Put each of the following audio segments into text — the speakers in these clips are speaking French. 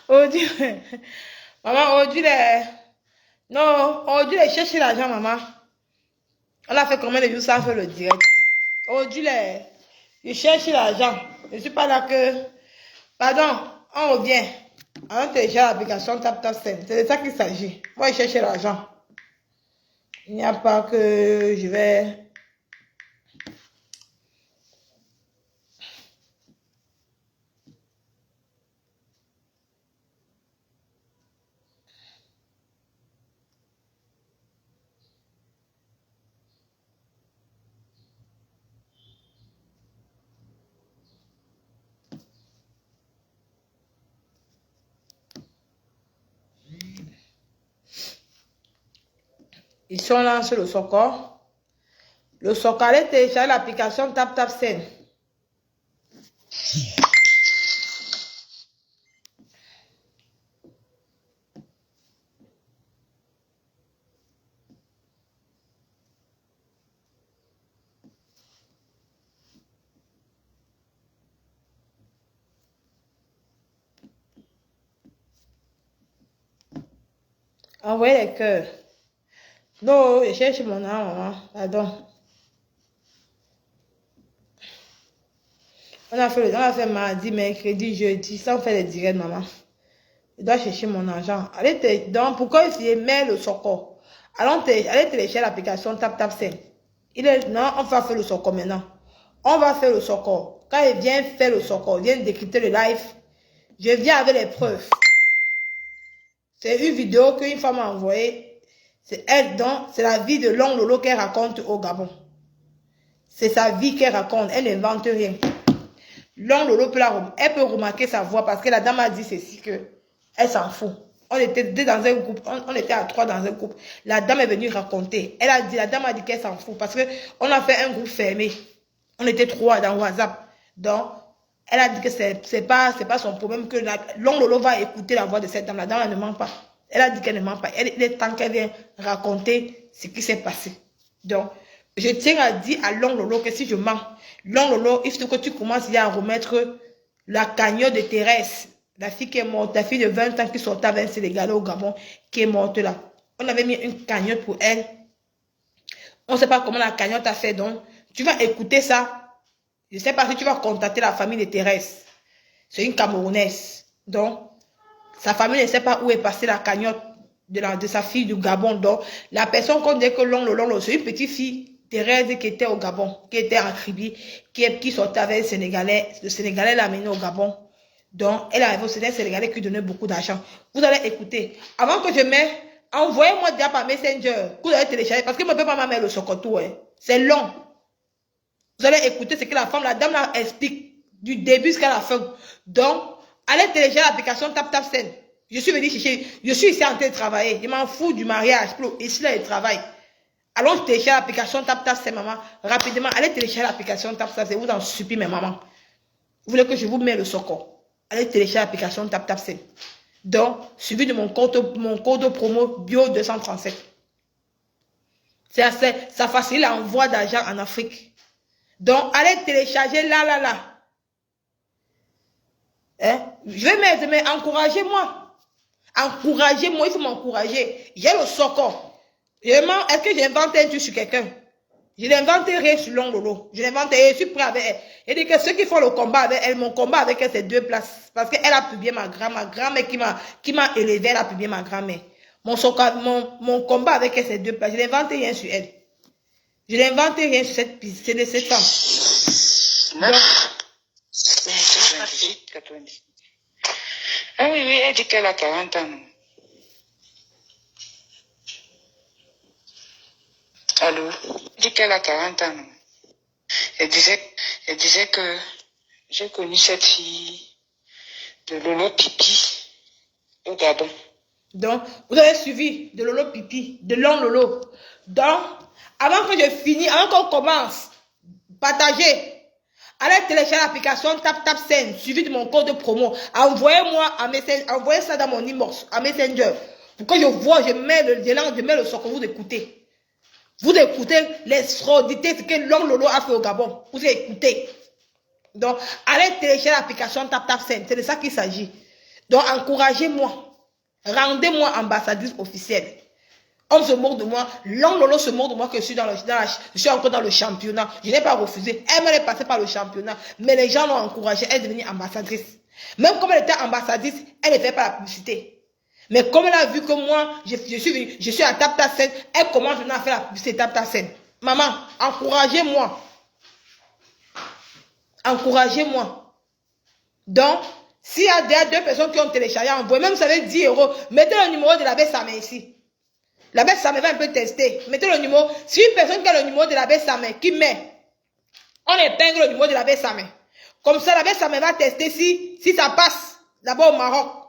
Aujourd'hui, maman, aujourd'hui, non, aujourd'hui, les chercher l'argent, maman. On a fait combien de jours sans faire le direct? Aujourd'hui, je cherche l'argent. Je ne suis pas là que... Pardon, on revient. On télécharge l'application TapTapSend. C'est de ça qu'il s'agit. Moi, je cherche l'argent. Il n'y a pas que je vais... Ils sont là sur le Socor. Le Socor, allez télécharger l'application TapTapSend. Envoyez les cœurs. Non, je cherche mon âme, maman. Pardon. On a fait mardi, mercredi, jeudi, sans faire les directs, maman. Je dois chercher mon argent. Allez, donc, pourquoi essayer mail le Socor? Allez télécharger l'application TapTapSend. Non, on va faire le Socor maintenant. On va faire le Socor. Quand il vient faire le Socor, il vient décrypter le live, je viens avec les preuves. C'est une vidéo qu'une femme m'a envoyée. C'est elle, donc, c'est la vie de Long Lolo qu'elle raconte au Gabon. C'est sa vie qu'elle raconte. Elle n'invente rien. Long Lolo elle peut remarquer sa voix parce que la dame a dit ceci que elle s'en fout. On était deux dans un groupe, on était à 3 dans un groupe. La dame est venue raconter. La dame a dit qu'elle s'en fout parce que on a fait un groupe fermé. On était 3 dans WhatsApp. Donc, elle a dit que c'est pas son problème que Long Lolo va écouter la voix de cette dame. La dame elle ne ment pas. Elle a dit qu'elle ne ment pas. Il est temps qu'elle vienne raconter ce qui s'est passé. Donc, je tiens à dire à Long Lolo que si je mens, Long Lolo, il faut que tu commences à remettre la cagnotte de Thérèse, la fille qui est morte, la fille de 20 ans qui sortait avec un Sénégalais au Gabon, qui est morte là. On avait mis une cagnotte pour elle. On ne sait pas comment la cagnotte a fait, donc tu vas écouter ça. Je ne sais pas si tu vas contacter la famille de Thérèse. C'est une Camerounaise. Donc, sa famille ne sait pas où est passée la cagnotte de sa fille du Gabon. Donc, la personne qu'on dit que Long Lolo, c'est une petite fille, Thérèse, qui était au Gabon, qui était en Kribi, qui sortait avec le Sénégalais. Le Sénégalais l'a amené au Gabon. Donc, elle avait aussi un Sénégalais qui donnait beaucoup d'argent. Vous allez écouter. Avant que je mette, envoyez-moi déjà par Messenger. Vous allez télécharger. Parce que je ne peux pas mettre le Sokoto. Hein. C'est long. Vous allez écouter ce que la dame là explique du début jusqu'à la fin. Donc, allez télécharger l'application TapTapSend. Je suis venu chercher. Je suis ici en train de travailler. Je m'en fous du mariage. Ici, là, je travaille. Allons télécharger l'application TapTapSend, maman. Rapidement, allez télécharger l'application TapTapSend. Vous en supplie, mes mamans. Vous voulez que je vous mette le Socor? Allez télécharger l'application TapTapSend. Donc, suivi de mon code promo Bio 237. Ça facilite l'envoi d'argent en Afrique. Donc, allez télécharger là. Hein? Je vais mettre, mais encouragez-moi. Encouragez-moi, il faut m'encourager. J'ai le Socor. Est-ce que j'invente un truc sur quelqu'un? Je n'invente rien sur Long Lolo. Je n'invente rien, je suis prêt avec elle. Elle dit que ceux qui font le combat avec elle, mon combat avec elle, c'est 2 places. Parce qu'elle a publié ma grand-mère qui m'a élevé, elle a publié ma grand-mère. Mon combat avec elle, c'est 2 places. Je n'invente rien sur elle. Je n'invente rien sur cette piste. C'est de cette femme. Donc, ah oui, elle dit qu'elle a 40 ans. Allô? Elle dit qu'elle a 40 ans. Elle disait que j'ai connu cette fille de Lolo Pipi au Gabon. Donc, vous avez suivi de Lolo Pipi, de Long Lolo. Donc, avant que je finisse, avant qu'on commence, partagez. Allez télécharger l'application TapTapSend, suivi de mon code promo. Envoyez-moi un message, envoyez ça dans mon inbox, à Messenger. Pour que je vois, je mets le Socor, vous écoutez. Vous écoutez l'extraordinaire ce que Long Lolo a fait au Gabon. Vous écoutez. Donc, allez télécharger l'application TapTapSend. C'est de ça qu'il s'agit. Donc, encouragez-moi. Rendez-moi ambassadrice officielle. On se moque de moi. Long Lolo se moque de moi que je suis, je suis encore dans le championnat. Je n'ai pas refusé. Elle est passée par le championnat. Mais les gens l'ont encouragée. Elle est devenue ambassadrice. Même comme elle était ambassadrice, elle ne fait pas la publicité. Mais comme elle a vu que moi, je suis à Tap Tap Scène, elle commence maintenant à faire la publicité Tap Tap Scène. Maman, encouragez-moi. Encouragez-moi. Donc, s'il y a deux personnes qui ont téléchargé, envoyez, même vous savez 10 €, mettez le numéro de la baie Samé ici. La baie Samé va un peu tester. Mettez le numéro. Si une personne qui a le numéro de la baie Samé, qui met, on épingle le numéro de la baie Samé. Comme ça, la baie Samé va tester si ça passe d'abord au Maroc.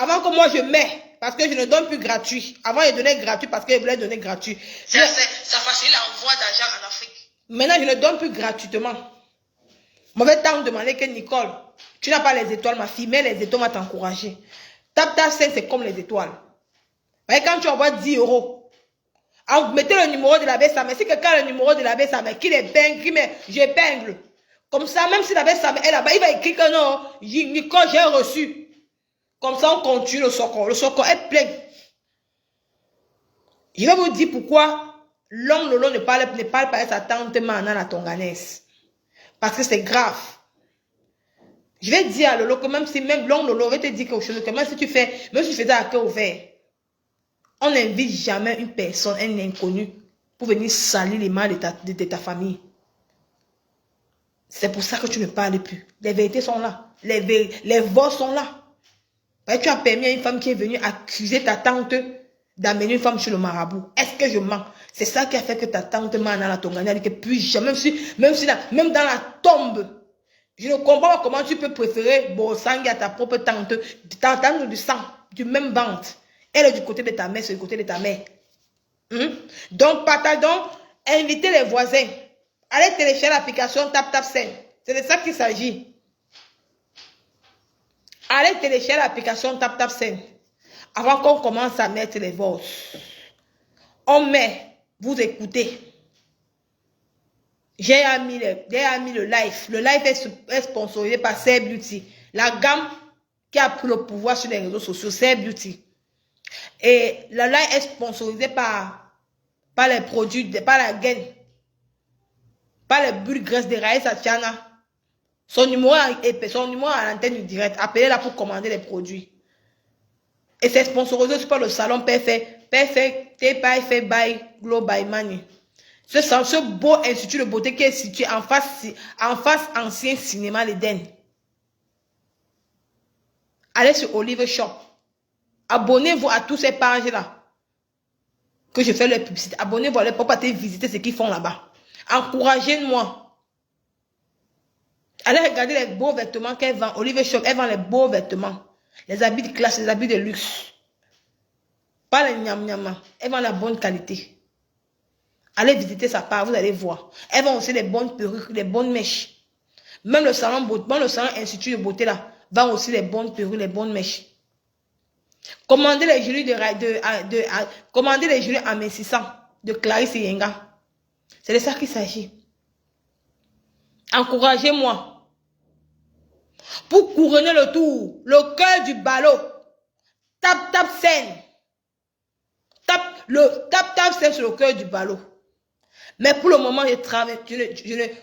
Avant que moi je mets, parce que je ne donne plus gratuit. Avant, je donnais gratuit parce que je voulais donner gratuit. Ça facilite l'envoi d'argent en Afrique. Maintenant, je ne donne plus gratuitement. Mauvais temps de demander que Nicole, tu n'as pas les étoiles, ma fille, mais les étoiles vont t'encourager. Tap Tap Scène, c'est comme les étoiles. Voyez, quand tu envoies 10 €, mettez le numéro de la baie Samé. Si quelqu'un a le numéro de la baie Samé, qui l'épingle, qui met, j'épingle. Comme ça, même si la baie Samé est là-bas, il va écrire que non, Nicole, j'ai reçu. Comme ça, on continue le socor. Le socor est plein. Je vais vous dire pourquoi l'homme Lolo ne parle pas à sa tante Mana la Tonganaise. Parce que c'est grave. Je vais dire à Lolo que même l'homme Lolo va te dire quelque chose, que même si tu faisais à cœur ouvert, on n'invite jamais une personne, un inconnu, pour venir salir les mains de ta famille. C'est pour ça que tu ne parles plus. Les vérités sont là. Les voix sont là. Tu as permis à une femme qui est venue accuser ta tante d'amener une femme chez le marabout. Est-ce que je mens? C'est ça qui a fait que ta tante Mana la Tongana dit que plus jamais, même dans la tombe, je ne comprends pas comment tu peux préférer Bosangi à ta propre tante du sang, du même ventre. Elle est du côté de ta mère, c'est du côté de ta mère. Donc, invitez les voisins. Allez télécharger l'application Tap Tap Scène. C'est de ça qu'il s'agit. Allez télécharger l'application Tap Tap Scène. Avant qu'on commence à mettre les votes. On met, vous écoutez. J'ai mis le live. Le live est sponsorisé par Say Beauty. La gamme qui a pris le pouvoir sur les réseaux sociaux, Say Beauty. Et le live est sponsorisé par les produits, par la gaine, par les bulles graisse de Raïs Atiana. Son numéro à l'antenne du direct. Appelez-la pour commander les produits. Et c'est sponsorisé par le salon Perfect by Glow by Money. Ce beau institut de beauté qui est situé en face ancien cinéma l'Éden. Allez sur Olive Shop. Abonnez-vous à tous ces pages-là. Que je fais leur publicité. Abonnez-vous à leur pour partir visiter ce qu'ils font là-bas. Encouragez-moi. Allez regarder les beaux vêtements qu'elle vend. Olive Shop, elle vend les beaux vêtements. Les habits de classe, les habits de luxe. Pas les nyam-nyama. Elle vend la bonne qualité. Allez visiter sa part, vous allez voir. Elle vend aussi les bonnes perruques, les bonnes mèches. Même le salon institut de beauté là, vend aussi les bonnes perruques, les bonnes mèches. Commandez les jurys commandez les jurys amincissants de Clarisse et Yenga. C'est de ça qu'il s'agit. Encouragez-moi. Pour couronner le tour, le cœur du ballot. Tap Tap Scène. Tap Tap Scène sur le cœur du ballot. Mais pour le moment, je travaille.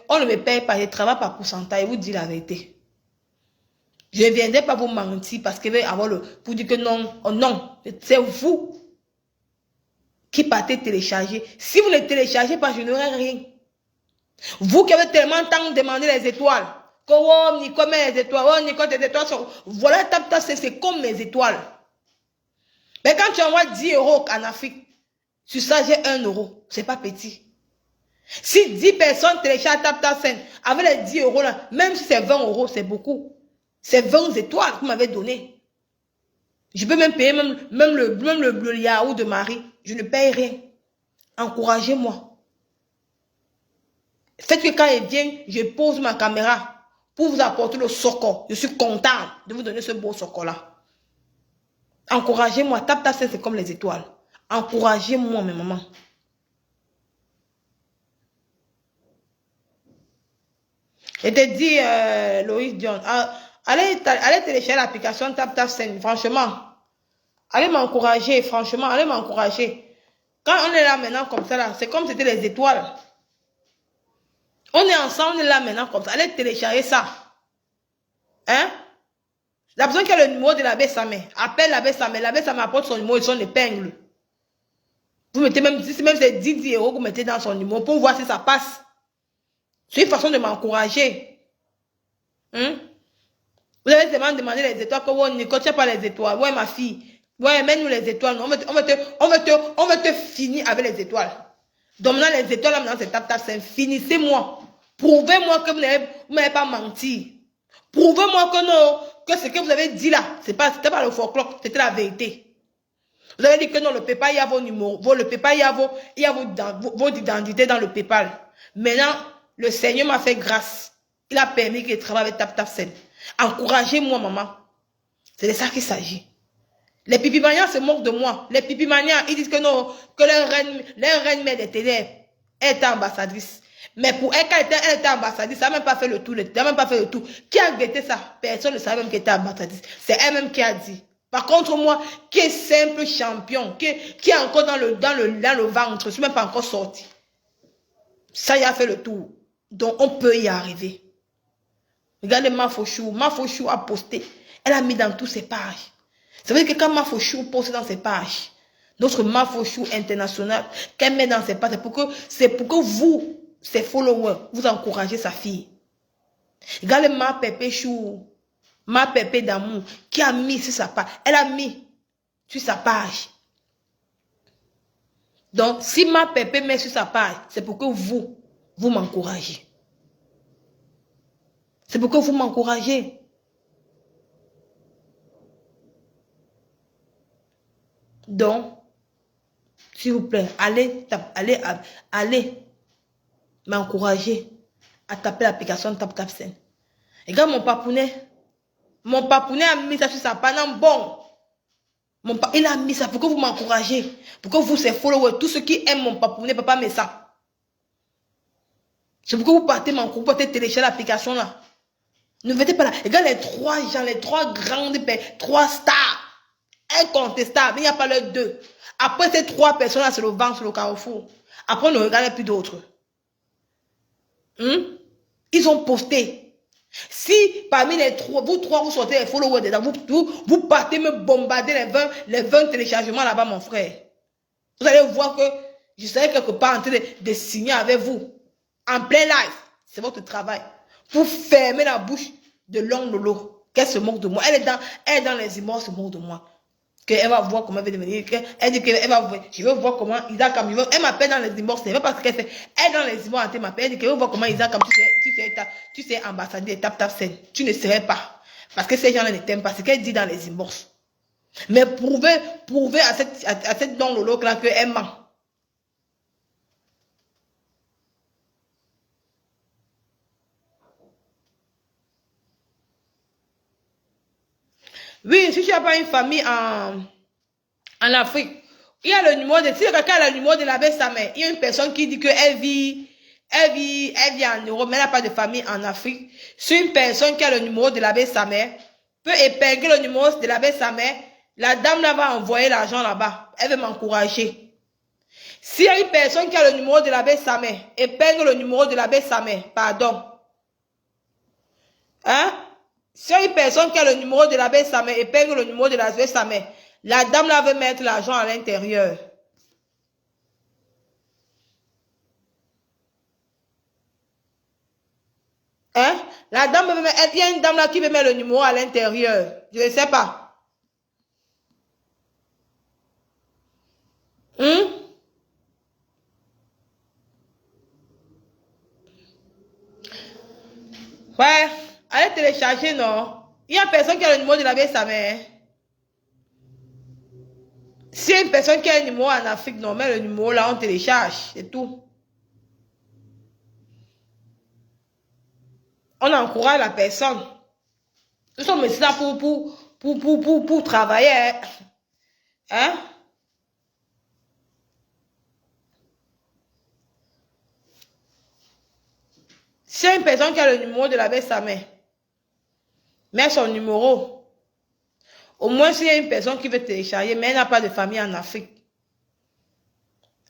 On ne me paye pas, je travaille par pourcentage. Je vous dis la vérité. Je ne viendrai pas vous mentir parce que pour dire que non, oh non, c'est vous qui partez télécharger. Si vous ne téléchargez pas, je n'aurai rien. Vous qui avez tellement de temps de demander les étoiles. Que oh, Nico met les étoiles. Oh, Nico, tes étoiles sont. Voilà, Tap Tap, c'est comme mes étoiles. Mais quand tu envoies 10 € en Afrique, sur ça, j'ai 1 €. C'est pas petit. Si 10 personnes téléchargent Tap Tap Scène, avec les 10 € là, même si c'est 20 €, c'est beaucoup. C'est 20 étoiles que vous m'avez donné. Je peux même payer même le yaourt de Marie. Je ne paye rien. Encouragez-moi. Faites que quand il vient, je pose ma caméra pour vous apporter le socor. Je suis content de vous donner ce beau socor-là. Encouragez-moi. Tap Tap Scène, c'est comme les étoiles. Encouragez-moi, mes mamans. Je te dis, Loïs Dion, Allez télécharger l'application TapTapSend, franchement. Allez m'encourager, franchement, allez m'encourager. Quand on est là maintenant comme ça, là, c'est comme si c'était les étoiles. On est ensemble, on est là maintenant comme ça. Allez télécharger ça. Hein? La personne qui a le numéro de l'abbé Samé, appelle l'abbé Samé. L'abbé Samé apporte son numéro et son épingle. Vous mettez même, si c'est 10 euros que vous mettez dans son numéro pour voir si ça passe. C'est une façon de m'encourager. Hein? Vous avez seulement demandé les étoiles que vous ne coachez pas les étoiles. Ouais, ma fille. Ouais, mets-nous les étoiles. On va te finir avec les étoiles. Donc maintenant, les étoiles, là, maintenant, c'est TapTapSend. Finissez-moi. Prouvez-moi que vous n'avez pas menti. Prouvez-moi que non, que ce que vous avez dit là, c'était pas le folklore, c'était la vérité. Vous avez dit que non, le PayPal, il y a vos numéros, le PayPal, il y a votre identité dans le PayPal. Maintenant, le Seigneur m'a fait grâce. Il a permis que je travaille avec TapTapSend. Encouragez-moi, maman. C'est de ça qu'il s'agit. Les pipimanias se moquent de moi. Les pipimanias, ils disent que non, que leur reine mère des ténèbres est ambassadrice. Mais pour elle, quand elle était ambassadrice, ça n'a même pas fait le tour. Elle n'a même pas fait le tour. Qui a guetté ça? Personne ne savait même qu'elle était ambassadrice. C'est elle-même qui a dit. Par contre, moi, qui est simple champion, qui est encore dans le ventre, je ne suis même pas encore sorti. Ça y a fait le tour. Donc, on peut y arriver. Regardez Mafochou. Mafochou a posté. Elle a mis dans toutes ses pages. Ça veut dire que quand Mafochou poste dans ses pages, notre Mafochou international, qu'elle met dans ses pages, c'est pour que vous, ses followers, vous encouragez sa fille. Regardez ma Pépé Chou, ma Pépé d'amour, qui a mis sur sa page. Elle a mis sur sa page. Donc, si ma Pépé met sur sa page, c'est pour que vous m'encouragez. C'est pour que vous m'encouragez. Donc, s'il vous plaît, allez m'encourager à taper l'application TapTapSend. Regarde mon papounet. Mon papounet a mis ça sur sa page. Bon. Il a mis ça pour que vous m'encouragez. Pour que vous, ses followers, tous ceux qui aiment mon papounet, papa met ça. C'est pour que vous partez m'encourager, vous partez télécharger l'application là. Ne mettez pas là. Regarde les trois gens, les trois grandes, trois stars. Incontestable. Il n'y a pas les deux. Après ces trois personnes là, c'est le vent sur le carrefour. Après, on ne regarde plus d'autres. Ils ont posté. Si parmi les trois, vous trois, vous sortez les followers dedans, vous partez me bombarder les 20 téléchargements là-bas, mon frère. Vous allez voir que je serai quelque part en train de signer avec vous. En plein live. C'est votre travail. Pour fermer la bouche de Long Lolo. Qu'elle se moque de moi. Elle est dans les immorts, se moque de moi. Elle va voir comment elle va devenir. Elle dit qu'elle va voir. Je veux voir comment Isaac Am. Elle m'appelle dans les immorts. C'est pas parce qu'elle fait. Elle est dans les immorts. Elle m'appelle. Elle dit qu'elle veut voir comment Isaac Am. Tu sais, ambassadeur TapTapSend. Tu ne serais pas. Parce que ces gens-là ne t'aiment pas. C'est ce qu'elle dit dans les immorts. Mais prouvez à cette Don Lolo là qu'elle ment. Oui, si tu n'as pas une famille en Afrique, il y a le numéro de, si quelqu'un a le numéro de l'abbé Samé, il y a une personne qui dit qu'elle vit en Europe, mais elle n'a pas de famille en Afrique. Si une personne qui a le numéro de l'abbé Samé peut épingler le numéro de l'abbé Samé, la dame là va envoyer l'argent là-bas. Elle veut m'encourager. S'il y a une personne qui a le numéro de l'abbé Samé, épingle le numéro de l'abbé Samé, pardon. Hein? Si une personne qui a le numéro de l'abbé Samé épingle le numéro de l'abbé Samé, la dame là veut mettre l'argent à l'intérieur. Hein? La dame veut mettre, il y a une dame là qui veut mettre le numéro à l'intérieur. Je ne sais pas. Ouais, allez télécharger, non? Il y a personne qui a le numéro de l'abbé Samé. Si y a une personne qui a un numéro en Afrique, non, mais le numéro là, on télécharge, c'est tout. On encourage la personne. Nous sommes ici là pour travailler. Hein? Si y a une personne qui a le numéro de l'abbé Samé, Mets son numéro. Au moins, s'il y a une personne qui veut télécharger, mais elle n'a pas de famille en Afrique.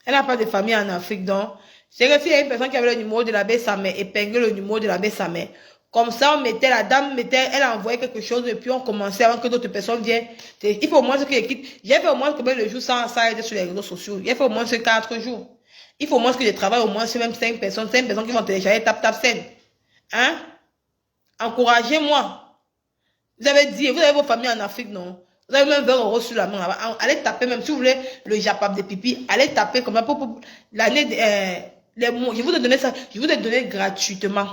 Elle n'a pas de famille en Afrique, donc, c'est que s'il y a une personne qui avait le numéro de la Bessamé, épingle le numéro de la Bessamé. Comme ça, on mettait, la dame mettait, elle envoyait quelque chose et puis on commençait avant que d'autres personnes viennent. Il faut au moins que j'ai fait au moins combien de jours sans être sur les réseaux sociaux. J'ai fait au moins 4 jours. Il faut au moins que je travaille au moins sur même 5 personnes qui vont télécharger tap scène. Hein? Encouragez-moi. Vous avez dit, vous avez vos familles en Afrique, non? Vous avez même 20 € sur la main. Allez taper, même si vous voulez le japap de pipi, allez taper comme ça pour l'année, les mots. Je vous ai donné ça, je vous ai donné gratuitement.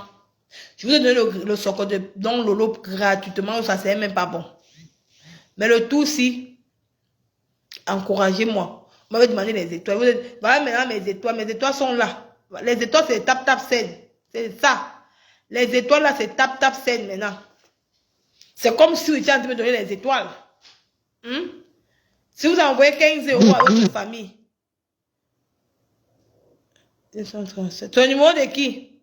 Je vous ai donné le socle de Don Lolo gratuitement, ça c'est même pas bon. Mais le tout, si, encouragez-moi. Vous m'avez demandé les étoiles. Vous êtes, voilà maintenant mes étoiles sont là. Les étoiles, c'est tap scène. C'est ça. Les étoiles là, c'est tap scène maintenant. C'est comme si vous étiez en train de me donner les étoiles. Si vous envoyez 15 € à votre famille. 237. C'est le numéro de qui?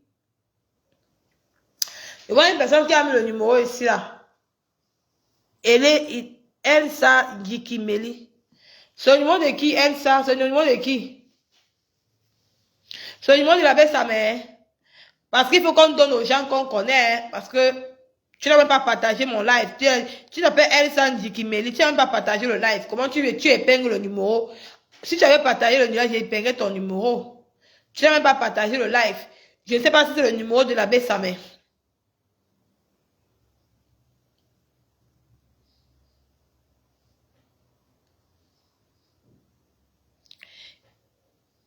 Je vois une personne qui a mis le numéro ici là. Elsa Gikimeli. C'est le numéro de qui, Elsa? C'est le numéro de qui? C'est le numéro de la Bessamé. Parce qu'il faut qu'on donne aux gens qu'on connaît. Parce que tu n'as même pas partagé mon live. Tu t'appelles Elsa Gikimeli. Tu n'as même pas partagé le live. Comment tu épingles le numéro? Si tu avais partagé le numéro, j'ai épinglé ton numéro. Tu n'as même pas partagé le live. Je ne sais pas si c'est le numéro de la Bessamé.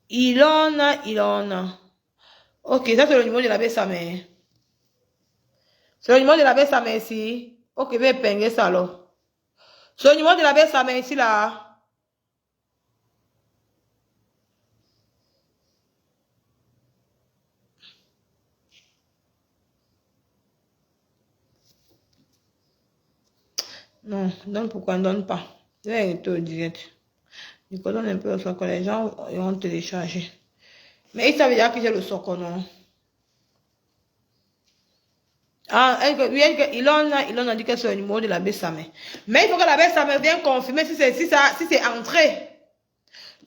Ilona. Ok, ça c'est le numéro de la Bessamé. C'est le numéro de la Bessamé ici. Ok, je vais épingler ça alors. C'est le numéro de la Bessamé ici là. Non, donne pourquoi on ne donne pas. Je vais arrêter au direct. Je donne un peu le socle, les gens vont télécharger. Mais ils savent déjà que j'ai le socle, non? Ah, il en a dit que c'est le numéro de la Bessamé. Mais il faut que la Bessamé vienne confirmer si c'est entré.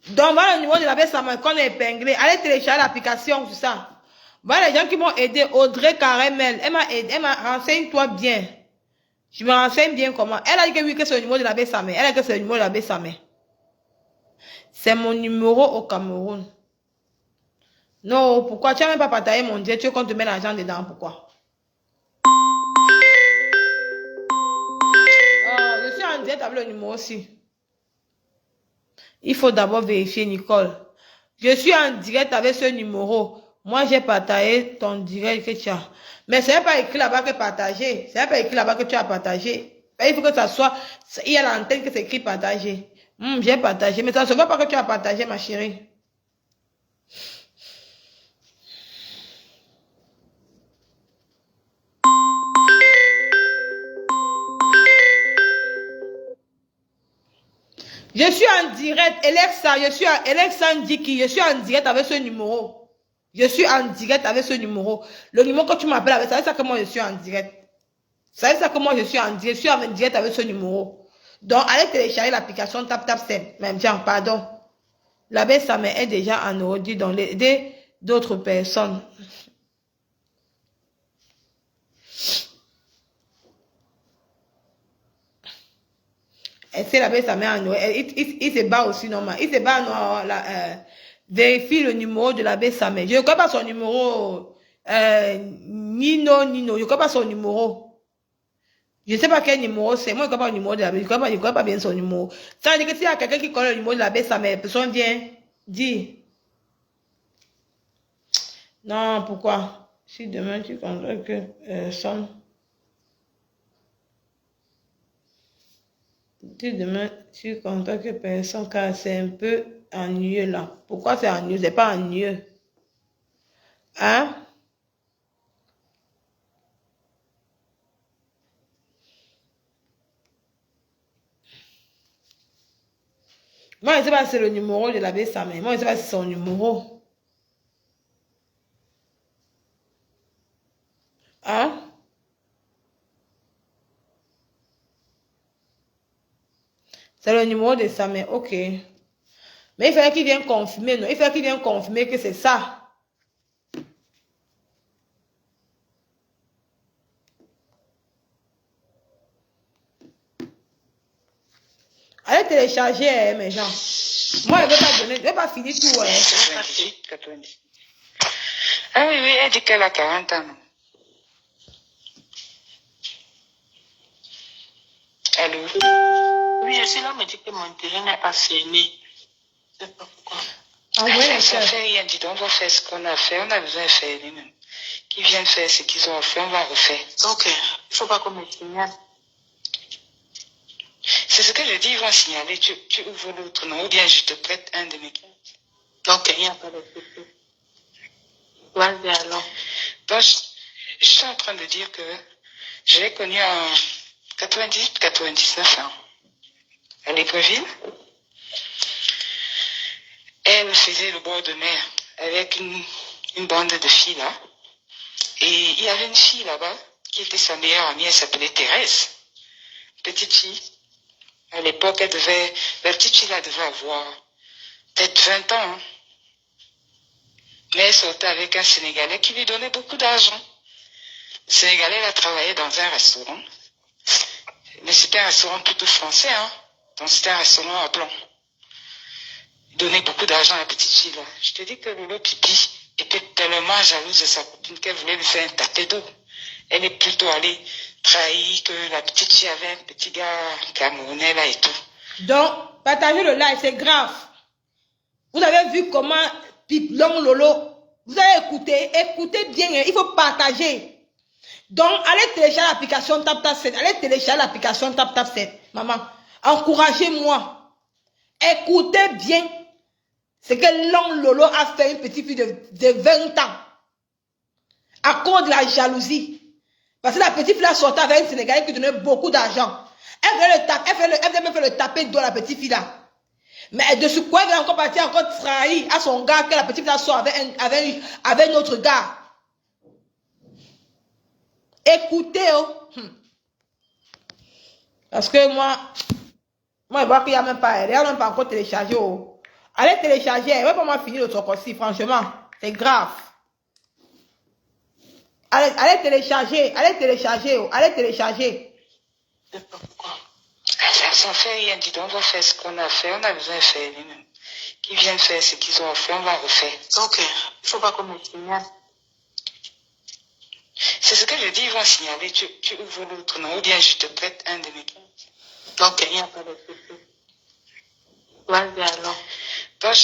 Donc, voilà le numéro de la Bessamé qu'on a épinglé. Allez télécharger l'application, tout ça. Voilà les gens qui m'ont aidé. Audrey Caramel, elle m'a aidé, renseigne-toi bien. Je me renseigne bien comment. Elle a dit que oui, que c'est le numéro de la Bessamé. Elle a dit que c'est le numéro de la Bessamé. C'est mon numéro au Cameroun. Non, pourquoi? Tu n'as même pas partagé mon direct, tu veux qu'on te met l'argent dedans, pourquoi? Je suis en direct avec le numéro aussi. Il faut d'abord vérifier, Nicole. Je suis en direct avec ce numéro. Moi, j'ai partagé ton direct que tu as. Mais ce n'est pas écrit là-bas que partager. Ce n'est pas écrit là-bas que tu as partagé. Il faut que ça soit... Il y a l'antenne que c'est écrit partager. J'ai partagé. Mais ça ne se voit pas que tu as partagé, ma chérie. Je suis en direct, Alexa, Alexa Ndiki, je suis en direct avec ce numéro. Je suis en direct avec ce numéro. Le numéro que tu m'appelles avec, ça veut dire que moi je suis en direct. Ça veut dire que moi je suis en direct avec ce numéro. Donc, allez télécharger l'application TapTapSend. Même tiens, pardon. La baisse, ça m'est déjà en ordi dans les d'autres personnes. C'est la baisse, ça met en ordi. Il se bat aussi normal. Il se bat en vérifie le numéro de la baisse, ça met. Je ne connais pas son numéro. Nino. Je ne connais pas son numéro. Je ne sais pas quel numéro c'est. Moi, je ne connais pas le numéro de la baisse. Je ne connais pas bien son numéro. Ça veut dire que s'il y a quelqu'un qui connaît le numéro de la baisse, ça met. La personne vient dire. Non, pourquoi? Si demain tu comprends que personne. Si demain tu comprends que personne, car c'est un peu ennuyeux là. Pourquoi c'est ennuyeux? C'est pas ennuyeux. Hein? Moi, je ne sais pas si c'est le numéro de la Bessamé. Moi, je ne sais pas si c'est son numéro. Hein? C'est le numéro de ça, mais ok. Mais il fallait qu'il vienne confirmer, non? Il fallait qu'il vienne confirmer que c'est ça. Allez télécharger, mes gens. Moi, je ne vais pas donner, je ne vais pas finir tout. 98, 90. Ah oui, elle dit qu'elle a 40 ans. Allô? Oui, je suis là, me dit que mon terrain n'est pas fermé. Je ne sais pas pourquoi. Envoyez Ça les fait rien, dis donc, on va faire ce qu'on a fait. On a besoin de faire nous-mêmes. Qui viennent faire ce qu'ils ont fait, on va refaire. Ok, il ne faut pas qu'on me signale. C'est ce que je dis, ils vont signaler. Tu ouvres l'autre, non? Ou bien je te prête un de mes cartes. Ok, il n'y a pas de souci. Vas-y alors. Donc, je suis en train de dire que je l'ai connue en 98-99 ans. À Libreville. Elle faisait le bord de mer avec une bande de filles là. Et il y avait une fille là-bas qui était sa meilleure amie, elle s'appelait Thérèse. Petite fille. À l'époque, la petite fille là devait avoir peut-être 20 ans. Hein. Mais elle sortait avec un Sénégalais qui lui donnait beaucoup d'argent. Le Sénégalais, elle a travaillé dans un restaurant. Mais c'était un restaurant plutôt français, hein. Donc c'était un restaurant à blanc. Il donnait beaucoup d'argent à la petite fille là. Je te dis que Lolo Pipi était tellement jalouse de sa copine qu'elle voulait lui faire un tapé d'eau. Elle est plutôt allée trahir que la petite fille avait un petit gars camerounais là et tout. Donc, partagez le live, c'est grave. Vous avez vu comment Piplon Lolo, vous avez écouté, écoutez bien, il faut partager. Donc, allez télécharger l'application TapTapSend, allez télécharger l'application TapTapSend. Maman, encouragez-moi. Écoutez bien ce que Long Lolo a fait une petite fille de 20 ans. À cause de la jalousie. Parce que la petite fille a sorti avec un Sénégalais qui donnait beaucoup d'argent. Elle voulait même faire le taper d'eau, la petite fille là. Mais de ce quoi elle va encore partir, encore trahir à son gars que la petite fille sort avec un autre gars. Écoutez, oh. Parce que moi, je vois qu'il n'y a même pas, elle n'a même pas encore téléchargé. Oh. Allez télécharger, elle ne va pas moi finir le truc aussi, franchement. C'est grave. Allez télécharger, oh. Allez télécharger. Je ne sais pas pourquoi. Ça fait rien, dis donc, on va faire ce qu'on a fait. On a besoin de faire nous-mêmes. Qui viennent faire ce qu'ils ont fait, on va refaire. Ok, il ne faut pas qu'on me signale. C'est ce que je dis, ils vont signaler. Tu ouvres l'autre, non? Ou bien je te prête un de mes cartes. Ok, il n'y a pas de souci. Vas-y alors. Donc,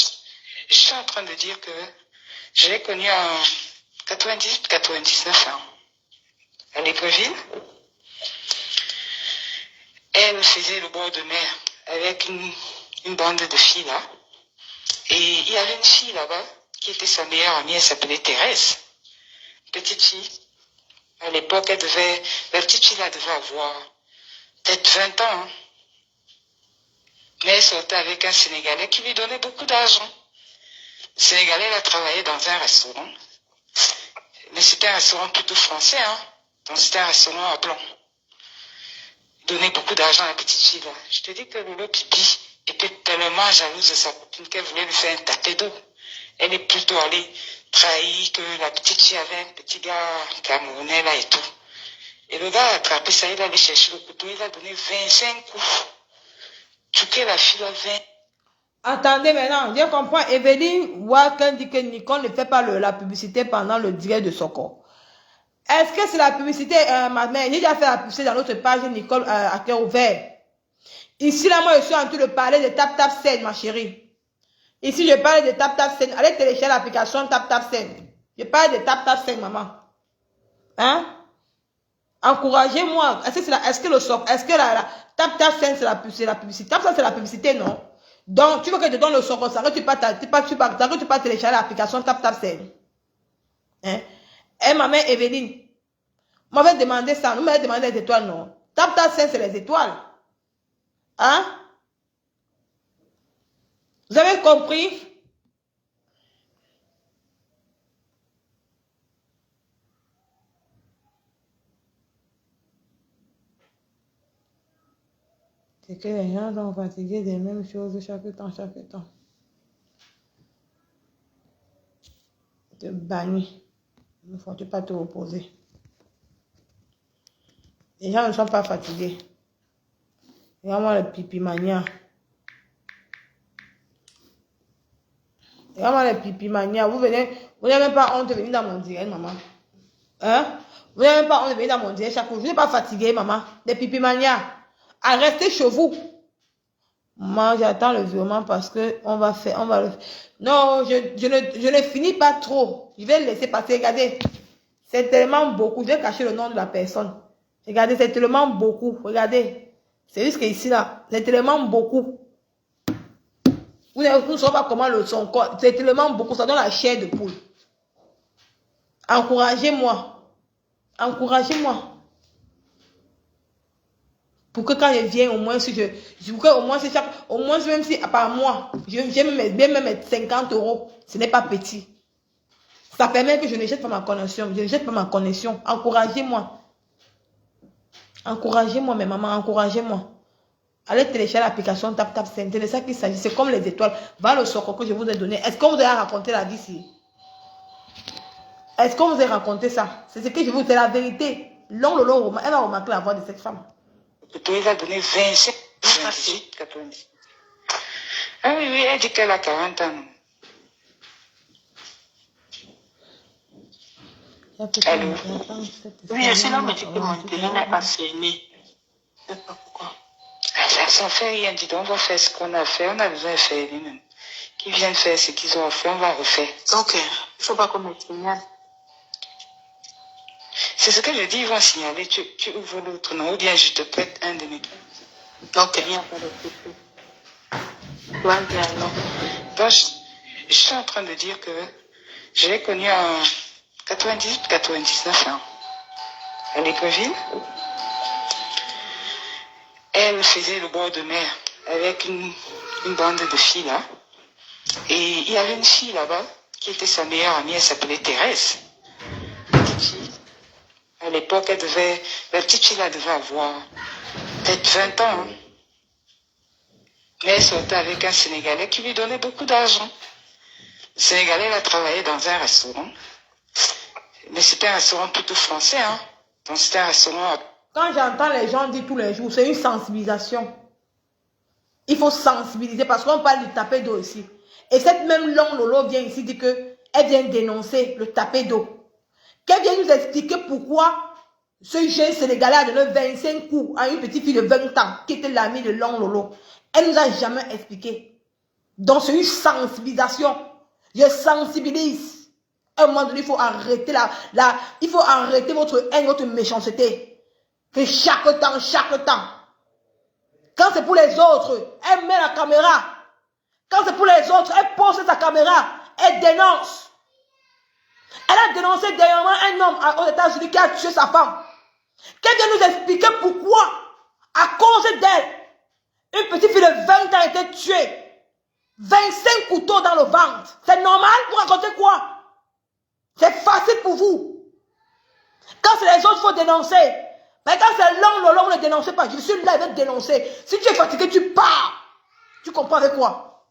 je suis en train de dire que je l'ai connue en 98-99 ans. À Libreville. Elle faisait le bord de mer avec une bande de filles là. Et il y avait une fille là-bas qui était sa meilleure amie, elle s'appelait Thérèse. Petite fille. À l'époque, la petite fille là devait avoir peut-être 20 ans. Hein. Mais elle sortait avec un Sénégalais qui lui donnait beaucoup d'argent. Le Sénégalais, elle a travaillé dans un restaurant. Mais c'était un restaurant plutôt français, hein. Donc c'était un restaurant à blanc. Il donnait beaucoup d'argent à la petite fille là. Je te dis que Lolo Pipi était tellement jalouse de sa copine qu'elle voulait lui faire un tapé d'eau. Elle est plutôt allée trahir que la petite fille avait un petit gars camerounais là et tout. Et le gars a attrapé ça, il allait chercher le couteau, il a donné 25 coups. Tu que la fille a 20. Attendez maintenant, je comprends. Evelyne Waken dit que Nicole ne fait pas la publicité pendant le direct de Soko. Est-ce que c'est la publicité, ma mère, j'ai déjà fait la publicité dans notre page Nicole à cœur ouvert. Ici, là, moi, je suis en train de parler de TapTapSend, ma chérie. Ici, je parle de TapTapSend. Allez télécharger l'application TapTapSend. Je parle de TapTapSend, maman. Hein? Encouragez-moi. Est-ce que la TapTapSend, c'est la publicité? TapTapSend, c'est la publicité, non? Donc, tu veux que je te donne le son, ça que tu pas télécharger l'application TapTapSend. Hein? Et ma mère Evelyne m'avait demandé ça. Nous m'avait demandé les étoiles, non? TapTapSend, c'est les étoiles. Hein? Vous avez compris? C'est que les gens sont fatigués des mêmes choses chaque temps. Te bannis. Il ne faut pas te reposer. Les gens ne sont pas fatigués. Regarde-moi le pipi mania. Regarde-moi le pipi mania. Vous n'avez même pas honte de venir dans mon direct, maman. Hein? Vous n'avez même pas honte de venir dans mon direct chaque jour. Je n'ai pas fatigué, maman. Des pipi mania. À rester chez vous. Moi, j'attends le virement parce que on va le... Non, je ne finis pas trop. Je vais le laisser passer. Regardez. C'est tellement beaucoup. Je vais cacher le nom de la personne. Regardez, c'est tellement beaucoup. Regardez. C'est juste que ici, là, c'est tellement beaucoup. Vous ne savez pas comment le son. C'est tellement beaucoup. Ça donne la chair de poule. Encouragez-moi. Encouragez-moi. Pour que quand je viens, au moins, si au moins, même si, par mois, j'aime même mettre 50 €. Ce n'est pas petit. Ça permet que je ne jette pas ma connexion. Je ne jette pas ma connexion. Encouragez-moi. Encouragez-moi, mes mamans, encouragez-moi. Allez télécharger l'application TapTapSend. C'est de ça qu'il s'agit. C'est comme les étoiles. Va le sort que je vous ai donné. Est-ce qu'on vous a raconté la vie ici? Est-ce qu'on vous a raconté ça? C'est ce que je vous dis, la vérité. Elle va remarquer la voix de cette femme. Il a donné 25, 28, 90. Ah oui, elle dit qu'elle a 40 ans. Allô? Oui, je suis là, mais tu peux monter. Je n'ai pas saigné. Je ne sais pas pourquoi. Ça fait rien, dis donc, on va faire ce qu'on a fait. On a besoin de faire lui-même. Qui viennent faire ce qu'ils ont fait, on va refaire. Ok, il ne faut pas qu'on me signale. C'est ce que je dis, ils vont signaler. Tu ouvres l'autre nom, ou bien je te prête un de mes trucs. Ok, il n'y a pas de souci. Toi, bien alors. Donc, je suis en train de dire que je l'ai connue en 98-99 ans. À Libreville. Elle faisait le bord de mer avec une bande de filles là. Et il y avait une fille là-bas qui était sa meilleure amie, elle s'appelait Thérèse. Petite fille. À l'époque, la petite fille là devait avoir peut-être 20 ans. Hein. Mais elle sortait avec un Sénégalais qui lui donnait beaucoup d'argent. Le Sénégalais, elle a travaillé dans un restaurant. Mais c'était un restaurant plutôt français. Hein. Donc c'était un restaurant... Quand j'entends les gens dire tous les jours, c'est une sensibilisation. Il faut sensibiliser parce qu'on parle du tapé d'eau ici. Et cette même longue Lolo vient ici dire qu'elle vient dénoncer le tapé d'eau. Qu'elle vient nous expliquer pourquoi ce jeune Sénégalais a donné 25 coups à une petite fille de 20 ans qui était l'amie de Long Lolo. Elle nous a jamais expliqué. Donc c'est une sensibilisation. Je sensibilise. À un moment donné, il faut arrêter il faut arrêter votre haine, votre méchanceté. Que chaque temps. Quand c'est pour les autres, elle met la caméra. Quand c'est pour les autres, elle pose sa caméra. Elle dénonce. Elle a dénoncé dernièrement un homme aux États-Unis qui a tué sa femme. Qu'elle vient nous expliquer pourquoi, à cause d'elle, une petite fille de 20 ans a été tuée. 25 couteaux dans le ventre. C'est normal pour raconter quoi? C'est facile pour vous. Quand c'est les autres, il faut dénoncer. Mais quand c'est Long Lolo, vous ne dénoncez pas. Je suis là, je vais te dénoncer. Si tu es fatigué, tu pars. Tu comprends avec quoi?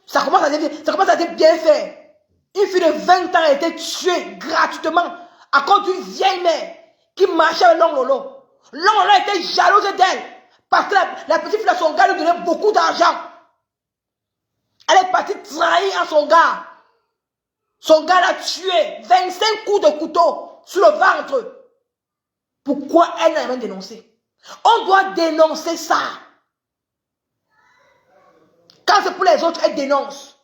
Ça commence à être bien fait. Une fille de 20 ans a été tuée gratuitement à cause d'une vieille mère qui marchait avec Long Lolo. Long Lolo était jalouse d'elle parce que la petite fille à son gars lui donnait beaucoup d'argent. Elle est partie trahir à son gars. Son gars l'a tué. 25 coups de couteau sur le ventre. Pourquoi elle n'a jamais dénoncé? On doit dénoncer ça. Quand c'est pour les autres, elle dénonce.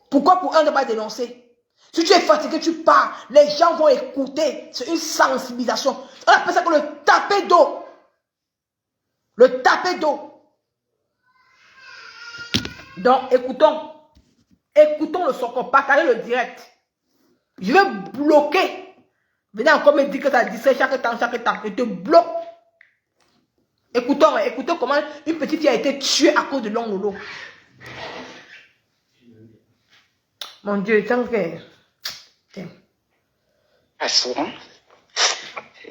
Pourquoi pour un ne pas dénoncer? Si tu es fatigué, tu pars. Les gens vont écouter. C'est une sensibilisation. On appelle ça le tapé d'eau. Le tapé d'eau. Donc, écoutons. Écoutons le Soko. Partagez le direct. Je vais bloquer. Venez encore me dire que ça distrait chaque temps. Je te bloque. Écoutons, écoutez comment une petite fille a été tuée à cause de Long Lolo. Mon Dieu, tant que... Restaurant.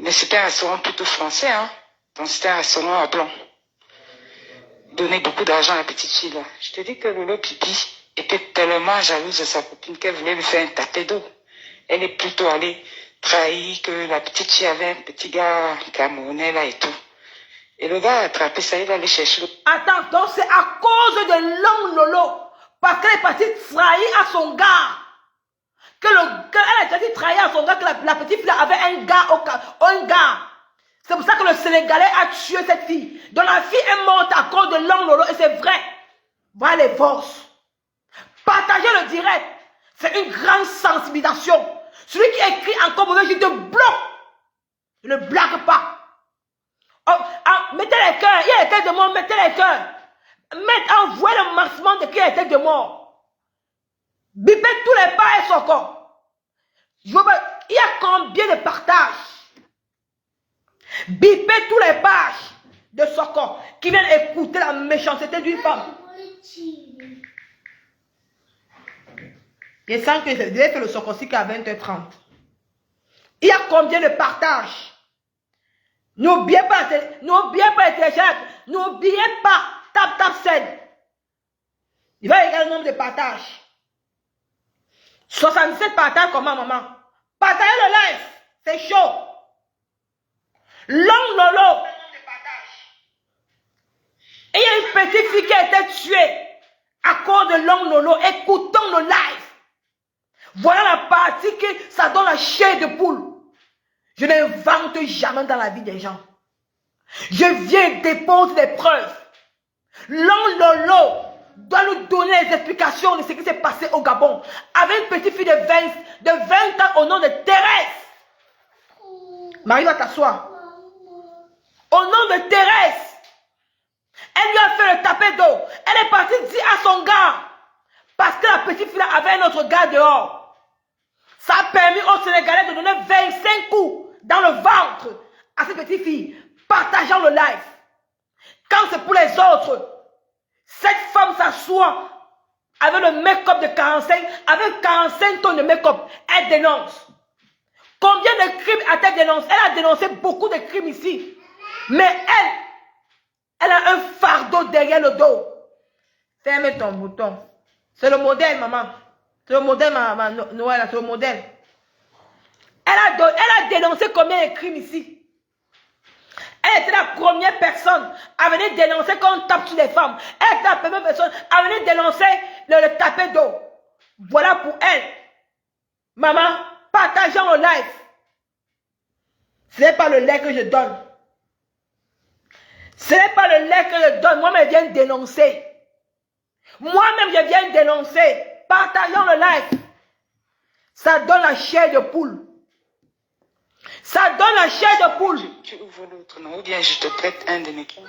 Mais c'était un restaurant plutôt français, hein. Donc c'était un restaurant à blanc. donné beaucoup d'argent à la petite fille là. Je te dis que Lolo Pipi était tellement jalouse de sa copine qu'elle voulait lui faire un tapé d'eau. Elle est plutôt allée trahir que la petite fille avait un petit gars camerounais là et tout. Et le gars a attrapé ça, il allait chercher le... Attends, donc c'est à cause de l'homme Lolo, parce qu'elle est partie trahir à son gars, qu'elle a déjà dit trahir à son gars, que la petite fille avait un gars. C'est pour ça que le Sénégalais a tué cette fille. Donc la fille est morte à cause de l'homme Lolo, et c'est vrai. Voilà les forces. Partagez le direct. C'est une grande sensibilisation. Celui qui écrit encore pour je te bloque. Je ne blague pas. Oh, mettez les cœurs. Il y a les têtes de mort, mettez les cœurs. Envoyez le maximum de qui a été de mort. Bipez tous les pas et son corps. Il y a combien de partages? Bipez tous les pages de Soko qui viennent écouter la méchanceté d'une femme. Je sens que je devais faire le Soko aussi qu'à 20h30. Il y a combien de partages? N'oubliez pas les télécharges. N'oubliez pas. Tap scène. Il va y avoir le nombre de partages. 67 partages comment, maman? Partagez le live. C'est chaud. L'homme Lolo. Et il y a une petite fille qui a été tuée à cause de l'homme Lolo. Écoutons le live. Voilà la partie que ça donne la chair de poule. Je n'invente jamais dans la vie des gens. Je viens déposer des preuves. L'homme Lolo doit nous donner les explications de ce qui s'est passé au Gabon avec une petite fille de 20 ans au nom de Thérèse. Marie va t'asseoir. Au nom de Thérèse. Elle lui a fait le tapé d'eau. Elle est partie dire à son gars. Parce que la petite fille avait un autre gars dehors. Ça a permis aux Sénégalais de donner 25 coups dans le ventre à cette petite fille. Partageant le live. Quand c'est pour les autres, cette femme s'assoit avec le make-up de 45, avec 45 tonnes de make-up. Elle dénonce. Combien de crimes a-t-elle dénoncé? Elle a dénoncé beaucoup de crimes ici. Mais elle a un fardeau derrière le dos. Ferme ton bouton. C'est le modèle, maman. C'est le modèle, maman. Noël, c'est le modèle. Elle a dénoncé combien de crimes ici. Elle était la première personne à venir dénoncer qu'on tape sur les femmes. Elle était la première personne à venir dénoncer le tapé d'eau. Voilà pour elle. Maman, partageons le live. Ce n'est pas le lait que je donne. Ce n'est pas le lait que je donne. Moi-même, je viens dénoncer. Moi-même, je viens dénoncer. Partageons le live. Ça donne la chair de poule. Ça donne la chair de poule. Tu ouvres l'autre, non? Ou bien je te prête un de mes cas.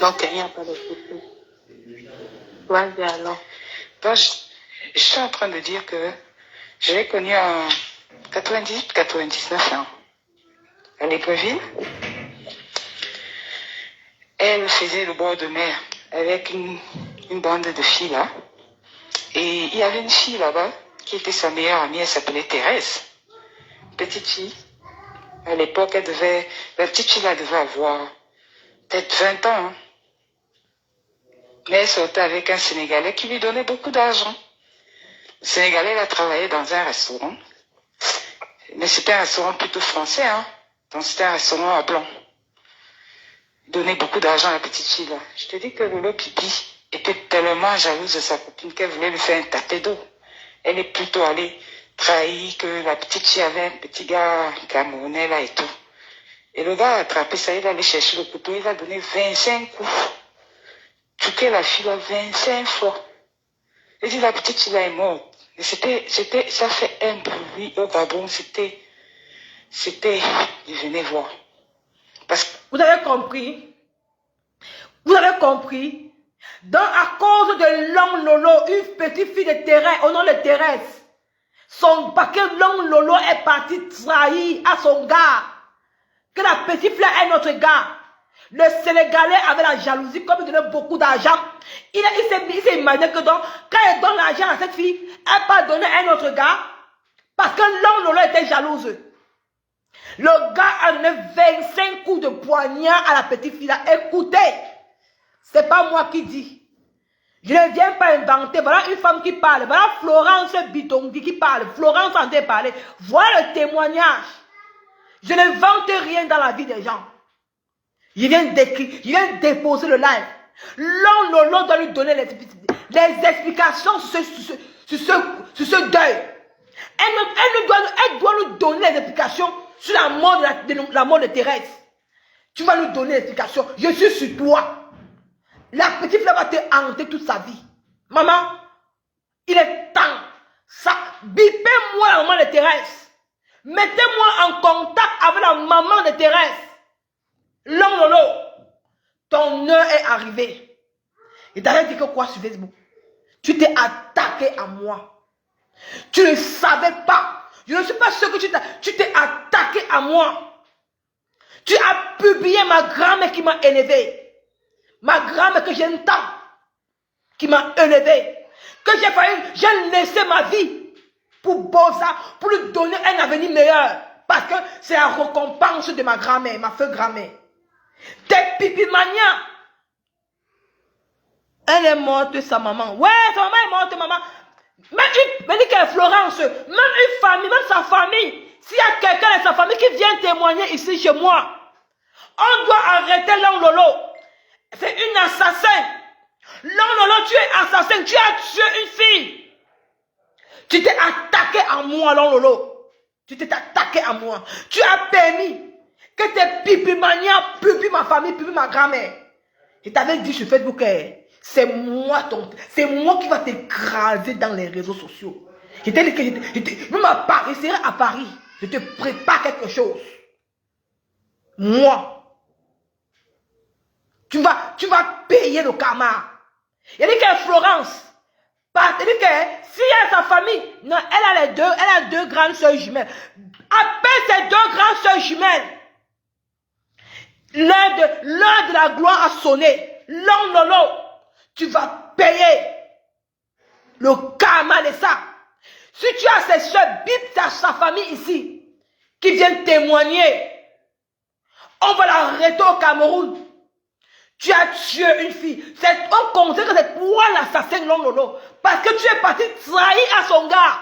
Donc, il n'y a pas de souci. Vas-y alors. Donc, je suis en train de dire que je l'ai connue en 98-99 ans. À Libreville. Elle faisait le bord de mer avec une bande de filles là. Et il y avait une fille là-bas qui était sa meilleure amie, elle s'appelait Thérèse. Petite fille. À l'époque, la petite fille là devait avoir peut-être 20 ans. Hein. Mais elle sortait avec un Sénégalais qui lui donnait beaucoup d'argent. Le Sénégalais, il a travaillé dans un restaurant. Mais c'était un restaurant plutôt français. Hein. Donc c'était un restaurant à blanc. Il donnait beaucoup d'argent à la petite fille là. Je te dis que Lolo Pipi était tellement jalouse de sa copine qu'elle voulait lui faire un tapé d'eau. Elle est plutôt allée trahir que la petite fille avait un petit gars camerounais là et tout. Et le gars a attrapé ça, il allait chercher le couteau, il a donné 25 coups. Tué la fille là 25 fois. Il dit la petite fille là est morte. Et ça fait un bruit au Gabon, c'était, je venais voir. Parce que... Vous avez compris? Vous avez compris? Donc à cause de l'homme Lolo, une petite fille de Thérèse, au nom de Thérèse, parce que l'homme Lolo est parti trahir à son gars, que la petite fille est notre gars. Le Sénégalais avait la jalousie, comme il donnait beaucoup d'argent. Il s'est imaginé que donc, quand il donne l'argent à cette fille, elle va donner à un autre gars, parce que l'homme Lolo était jalouse. Le gars a donné 25 coups de poignard à la petite fille là. Écoutez, C'est pas moi qui dis. Je ne viens pas inventer. Voilà une femme qui parle. Voilà Florence Bitongi qui parle. Florence en train de parler. Voilà le témoignage. Je n'invente rien dans la vie des gens. Je viens déposer le live. L'homme Lolo doit lui donner les explications sur ce deuil. Elle doit nous donner les explications sur la mort de Thérèse. Tu vas nous donner l'explication. Je suis sur toi. La petite fleur va te hanter toute sa vie. Maman, il est temps. Ça, bipez-moi la maman de Thérèse. Mettez-moi en contact avec la maman de Thérèse. L'homme Lolo, ton heure est arrivée. Et t'as dit que quoi sur Facebook? Tu t'es attaqué à moi. Tu ne savais pas. Je ne suis pas sûr que tu t'es attaqué à moi. Tu as publié ma grand-mère qui m'a élevé. Ma grand-mère que j'aime tant, qui m'a élevé, que j'ai laissé ma vie pour Bosa, pour lui donner un avenir meilleur. Parce que c'est la récompense de ma grand-mère, ma feu grand-mère. T'es pipimania. Elle est morte, sa maman. Ouais, sa maman est morte, maman. Même dit qu'elle est Florence, même une famille, même sa famille. S'il y a quelqu'un de sa famille qui vient témoigner ici chez moi, on doit arrêter l'homme Lolo. C'est une assassin. L'homme Lolo, tu es assassin. Tu as tué une fille. Tu t'es attaqué à moi, l'homme Lolo. Tu t'es attaqué à moi. Tu as permis que tes pipimanias publient ma famille, publient ma grand-mère. Je t'avais dit sur Facebook, c'est moi qui va t'écraser dans les réseaux sociaux. Je t'ai dit que même à Paris, je te prépare quelque chose. Moi. Tu vas payer le karma. Il dit que Florence, il dit que si elle a sa famille, non, elle a deux grandes soeurs jumelles. Appelle ces deux grandes soeurs jumelles. L'heure de la gloire a sonné. L'homme Lolo, tu vas payer le karma de ça. Si tu as ces soeurs, bip sa famille ici, qui viennent témoigner, on va l'arrêter au Cameroun. Tu as tué une fille. On considère que c'est toi l'assassin, l'homme Lolo. Parce que tu es parti trahir à son gars.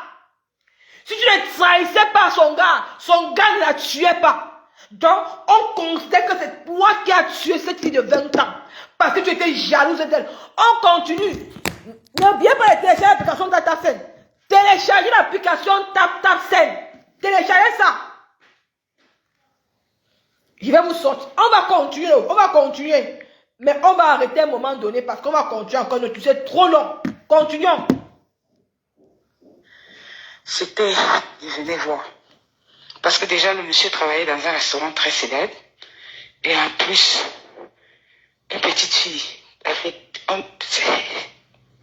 Si tu ne trahissais pas son gars ne la tuait pas. Donc, on considère que c'est toi qui as tué cette fille de 20 ans. Parce que tu étais jalouse d'elle. On continue. Ne viens pas télécharger l'application TapTapSend. Télécharger l'application TapTapSend. Téléchargez ça. Je vais vous sortir. On va continuer. Mais on va arrêter à un moment donné parce qu'on va continuer encore. Tu sais, trop long. Continuons. C'était, il venait voir. Parce que déjà, le monsieur travaillait dans un restaurant très célèbre. Et en plus, une petite fille.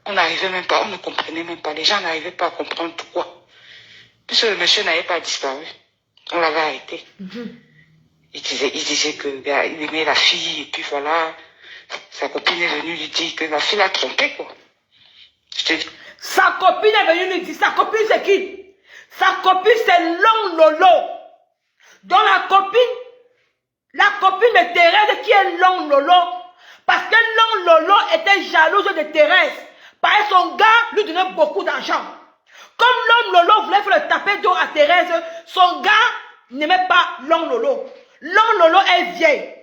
On n'arrivait même pas, on ne comprenait même pas. Les gens n'arrivaient pas à comprendre pourquoi. Puisque le monsieur n'avait pas disparu. On l'avait arrêté. Il disait que il aimait la fille et puis voilà. Sa copine est venue lui dire que la fille l'a trompé, quoi. Je te dis. Sa copine est venue lui dire, sa copine c'est qui? Sa copine c'est l'homme Lolo. Donc la copine de Thérèse qui est l'homme Lolo. Parce que l'homme Lolo était jalouse de Thérèse. Parce que son gars lui donnait beaucoup d'argent. Comme l'homme Lolo voulait faire le taper d'eau à Thérèse, son gars n'aimait pas l'homme Lolo. L'homme Lolo est vieille.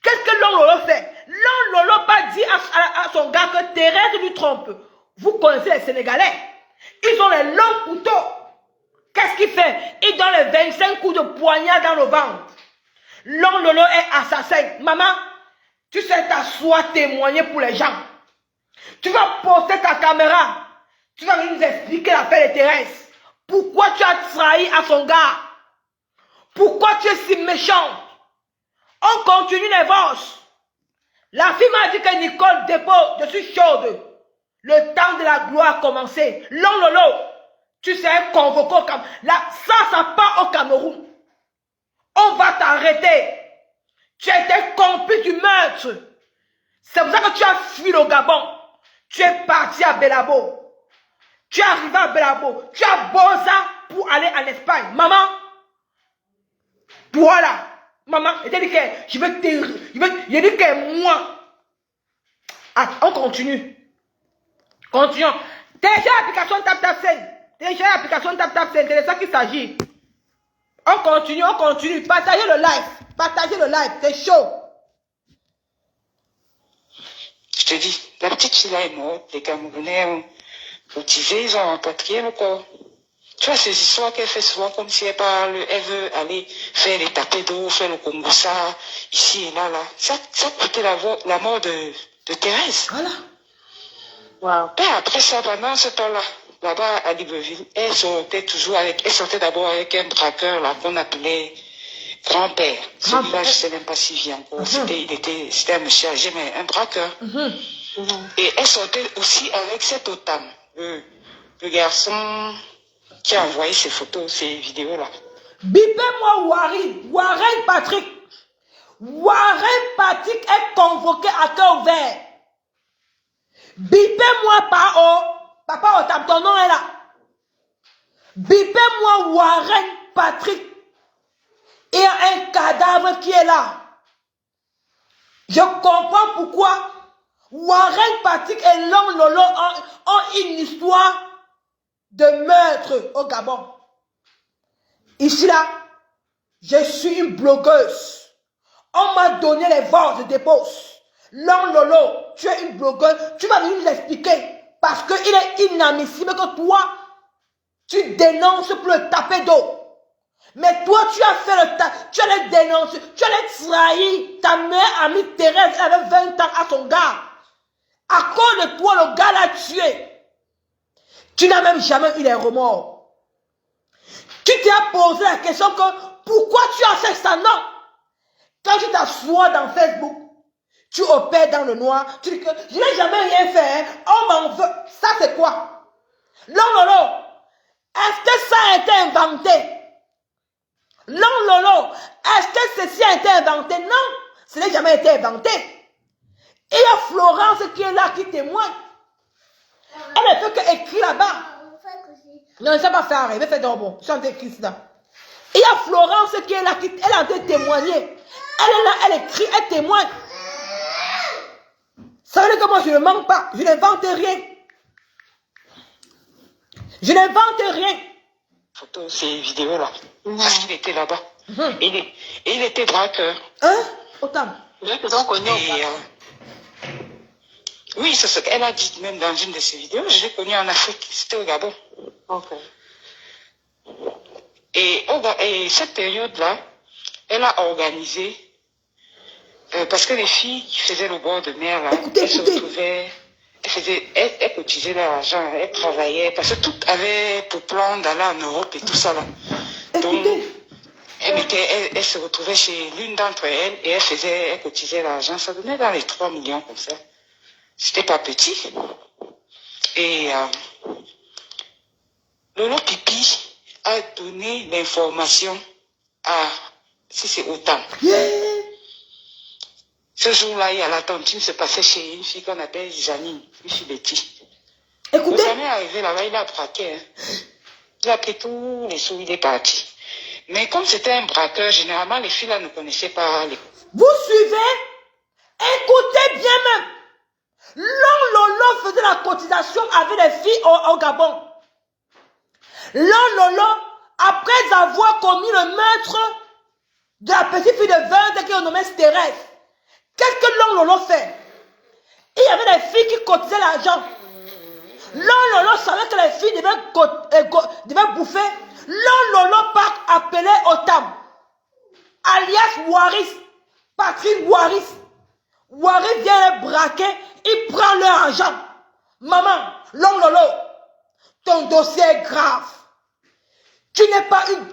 Qu'est-ce que l'homme Lolo fait? L'homme Lolo pas dit à son gars que Thérèse lui trompe. Vous connaissez les Sénégalais. Ils ont les longs couteaux. Qu'est-ce qu'il fait? Il donne les 25 coups de poignard dans le ventre. L'homme Lolo est assassin. Maman, tu sais t'asseoir témoigner pour les gens. Tu vas poster ta caméra. Tu vas nous expliquer l'affaire de Thérèse. Pourquoi tu as trahi à son gars? Pourquoi tu es si méchant? On continue les vosses. La fille m'a dit que Nicole dépose, je suis chaude. Le temps de la gloire a commencé. L'homme Lolo, tu serais convoqué au Cameroun. Là, ça part au Cameroun. On va t'arrêter. Tu as été complice du meurtre. C'est pour ça que tu as fui le Gabon. Tu es parti à Belabo. Tu es arrivé à Belabo. Tu as Bosa pour aller en Espagne. Maman, voilà. Maman, je dit que moi, Ah, on continue. Continuons. Téléchargez l'application TapTapSend. Téléchargez l'application TapTapSend. C'est de ça qu'il s'agit. On continue, on continue. Partagez le live. Partagez le live. C'est chaud. Je te dis, la petite fille là est morte. Les Camerounais ont motivé, ils ont rapatrié le corps. Tu vois, ces histoires qu'elle fait souvent comme si elle parle, elle veut aller faire les tapés d'eau, faire le Congo-ça, ici et là, là. Ça coûtait la mort de Thérèse. Voilà. Wow. Et après ça, pendant ce temps-là, là-bas à Libreville, elle sortait d'abord avec un braqueur là qu'on appelait grand-père. Celui-là, je ne sais même pas s'il vit encore. C'était un monsieur âgé, mais un braqueur. Et elle sortait aussi avec cet Otam, le garçon qui a envoyé ces photos, ces vidéos-là. Bipez-moi Warren Patrick. Warren Patrick est convoqué à cœur ouvert. Bipez-moi Papa Otam, ton nom est là. Bipez-moi Warren Patrick. Il y a un cadavre qui est là. Je comprends pourquoi Warren Patrick et Long Lolo ont une histoire de meurtre au Gabon. Ici là, je suis une blogueuse. On m'a donné les vols de dépose. Long Lolo, tu es une blogueuse. Tu vas venir nous l'expliquer. Parce qu'il est inadmissible que toi, tu dénonces pour le taper d'eau. Mais toi, tu as fait tu allais dénoncer, tu allais trahir ta meilleure amie Thérèse, elle avait 20 ans à son gars. À cause de toi, le gars l'a tué. Tu n'as même jamais eu les remords. Tu t'es posé la question que pourquoi tu as fait ça? Non. Quand tu t'assois dans Facebook, tu opères dans le noir, tu dis que je n'ai jamais rien fait, hein. On m'en veut. Ça c'est quoi? Non, Lolo. Est-ce que ça a été inventé? Non, Lolo. Est-ce que ceci a été inventé? Non. Ce n'a jamais été inventé. Et il y a Florence qui est là, qui témoigne. Elle ne fait qu'écrire là-bas. Non, elle ne sait pas faire. Elle va faire d'abord. Je suis en train d'écrire ça. Il y a Florence qui est là, elle a en train de témoigner. Elle est là, elle écrit, elle témoigne. Ça veut dire que moi, je ne manque pas. Je n'invente rien. Je n'invente rien. Photos, ces vidéos-là. Parce qu'il était là-bas. Et il était braqueur. Hein? Autant. Oui, c'est ce qu'elle a dit même dans une de ses vidéos. Je l'ai connu en Afrique. C'était au Gabon. Okay. Et cette période-là, elle a organisé, parce que les filles qui faisaient le bord de mer, là, elles se retrouvaient, elles cotisaient leur argent, elles travaillaient, parce que tout avait pour plan d'aller en Europe et tout ça là. Donc, elles se retrouvaient chez l'une d'entre elles et elles cotisaient l'argent. Ça donnait dans les 3 millions comme ça. C'était pas petit. Et Lolo Pipi a donné l'information à, si c'est autant. Ce jour-là, il y a la tontine se passait chez une fille qu'on appelle Janine, une fille Betty. Écoutez. Le jamais arrivé là-bas, il a braqué. Hein. Il a pris tous les sous, il est parti. Mais comme c'était un braqueur, généralement, les filles là ne connaissaient pas les... Vous suivez? Écoutez bien même. Long Lolo faisait la cotisation avec les filles au Gabon. Long Lolo, après avoir commis le meurtre de la petite fille de 20 ans qui est nommée Thérèse, qu'est-ce que Long Lolo fait? Il y avait des filles qui cotisaient l'argent. Long Lolo savait que les filles devaient bouffer. Long Lolo part appeler Otam, alias Waris, Patrick Waris. Waris vient les braquer, il prend leur argent. Maman, Long Lolo, ton dossier est grave. Tu n'es pas une...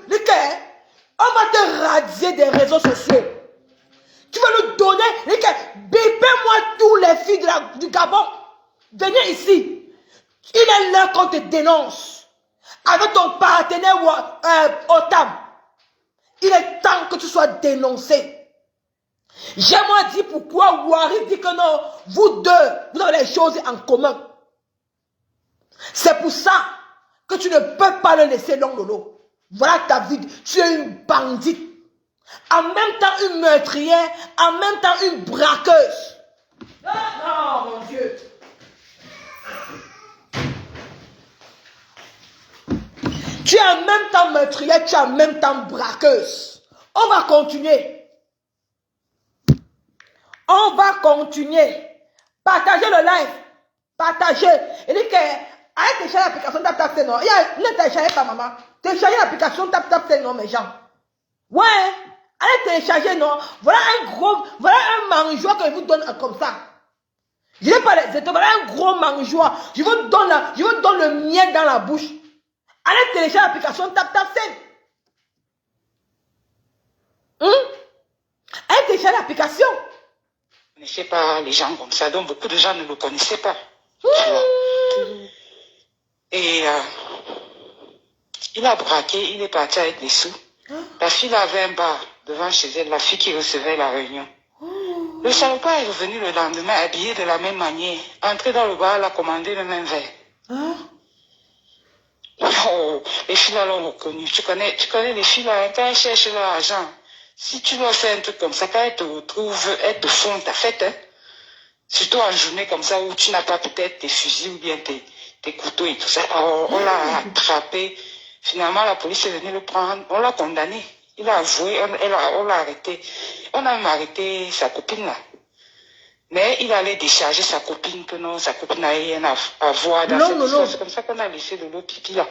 On va te radier des réseaux sociaux. Tu vas nous donner... Bébé-moi tous les filles du Gabon. Venez ici. Il est l'heure qu'on te dénonce. Avec ton partenaire Otam. Il est temps que tu sois dénoncé. J'aimerais dire pourquoi Waris dit que non, vous deux, vous avez les choses en commun. C'est pour ça que tu ne peux pas le laisser Long Lolo. Voilà ta vie. Tu es une bandite. En même temps une meurtrière, en même temps une braqueuse. Non, mon Dieu. Tu es en même temps meurtrière, tu es en même temps braqueuse. On va continuer. On va continuer. Partagez le live. Partagez. Et dit que, arrête de télécharger l'application TapTapSend, non. Ne téléchargez pas, maman. Téléchargez l'application TapTapSend, non, mes gens. Ouais. Allez télécharger, non. Voilà un mangeoire que je vous donne comme ça. Je n'ai pas les étoiles, voilà un gros mangeoire. Je vous donne le mien dans la bouche. Allez télécharger l'application TapTapSend. Allez télécharger l'application. Je ne sais pas les gens comme ça, donc beaucoup de gens ne le connaissaient pas. Et il a braqué, il est parti avec des sous. La fille avait un bar devant chez elle, la fille qui recevait la réunion. Le salopard est revenu le lendemain habillé de la même manière. Entré dans le bar, elle a commandé le même verre. Oh, les filles là l'ont reconnu. Tu connais les filles là, quand elles cherchent leur argent, si tu leur fais un truc comme ça, quand elles te retrouvent, elles te font ta fête. Hein? Surtout en journée comme ça où tu n'as pas peut-être tes fusils ou bien tes couteaux et tout ça. Alors, on l'a attrapé. Finalement, la police est venue le prendre. On l'a condamné. Il a avoué, on l'a arrêté. On a même arrêté sa copine là. Mais il allait décharger sa copine, que non, sa copine n'a rien à voir dans cette histoire. C'est comme ça qu'on a laissé de l'autre pipi là.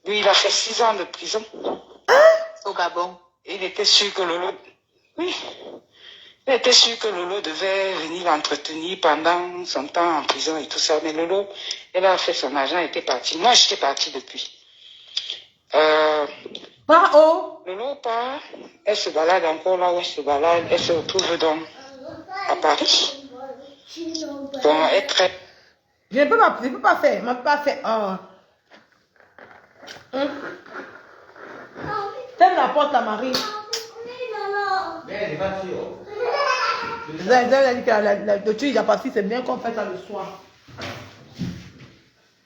Lui, il a fait 6 ans de prison. Au Gabon. Il était sûr que Lolo... Oui. Il était sûr que Lolo devait venir l'entretenir pendant son temps en prison et tout ça. Mais Lolo, elle a fait son argent, elle était partie. Moi, j'étais partie depuis. Pas haut. Lolo part, elle se balade encore là où elle se balade. Elle se retrouve donc à Paris. Bon, elle traite. Je ne peux pas faire. Je ne peux pas faire. Ferme la porte à Marie. Vous avez dit que le tuer déjà parti, c'est bien qu'on fait ça le soir.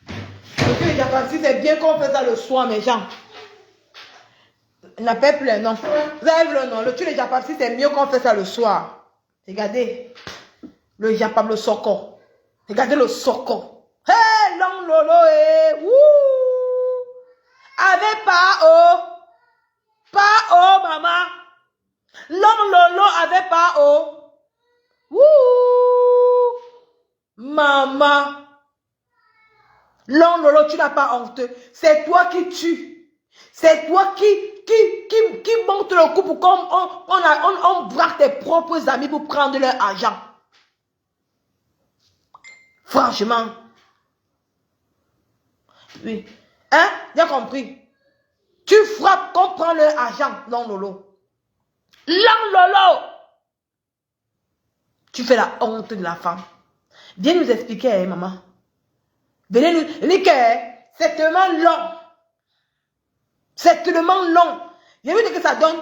Le tuer déjà parti, c'est bien qu'on fait ça le soir, mes gens. Il n'appelle plus les noms. Vous avez vu le nom? Le tuer déjà parti, c'est mieux qu'on fait ça le soir. Regardez. Le Japam, le Soko. Regardez le Soko. Hé, long lolo, wouh. Avec pas haut. Pas haut, maman. Long lolo avec pas haut. Wouh! Maman. Long lolo, tu n'as pas honte. C'est toi qui tues. C'est toi qui monte le coup pour qu'on braque tes propres amis pour prendre leur argent. Franchement. Oui. Hein? Bien compris. Tu frappes qu'on prend leur argent. Long lolo. Long lolo. Tu fais la honte de la femme. Viens nous expliquer, hein, maman. Venez nous dire que c'est tellement long. C'est tellement long. J'ai vu que ça donne.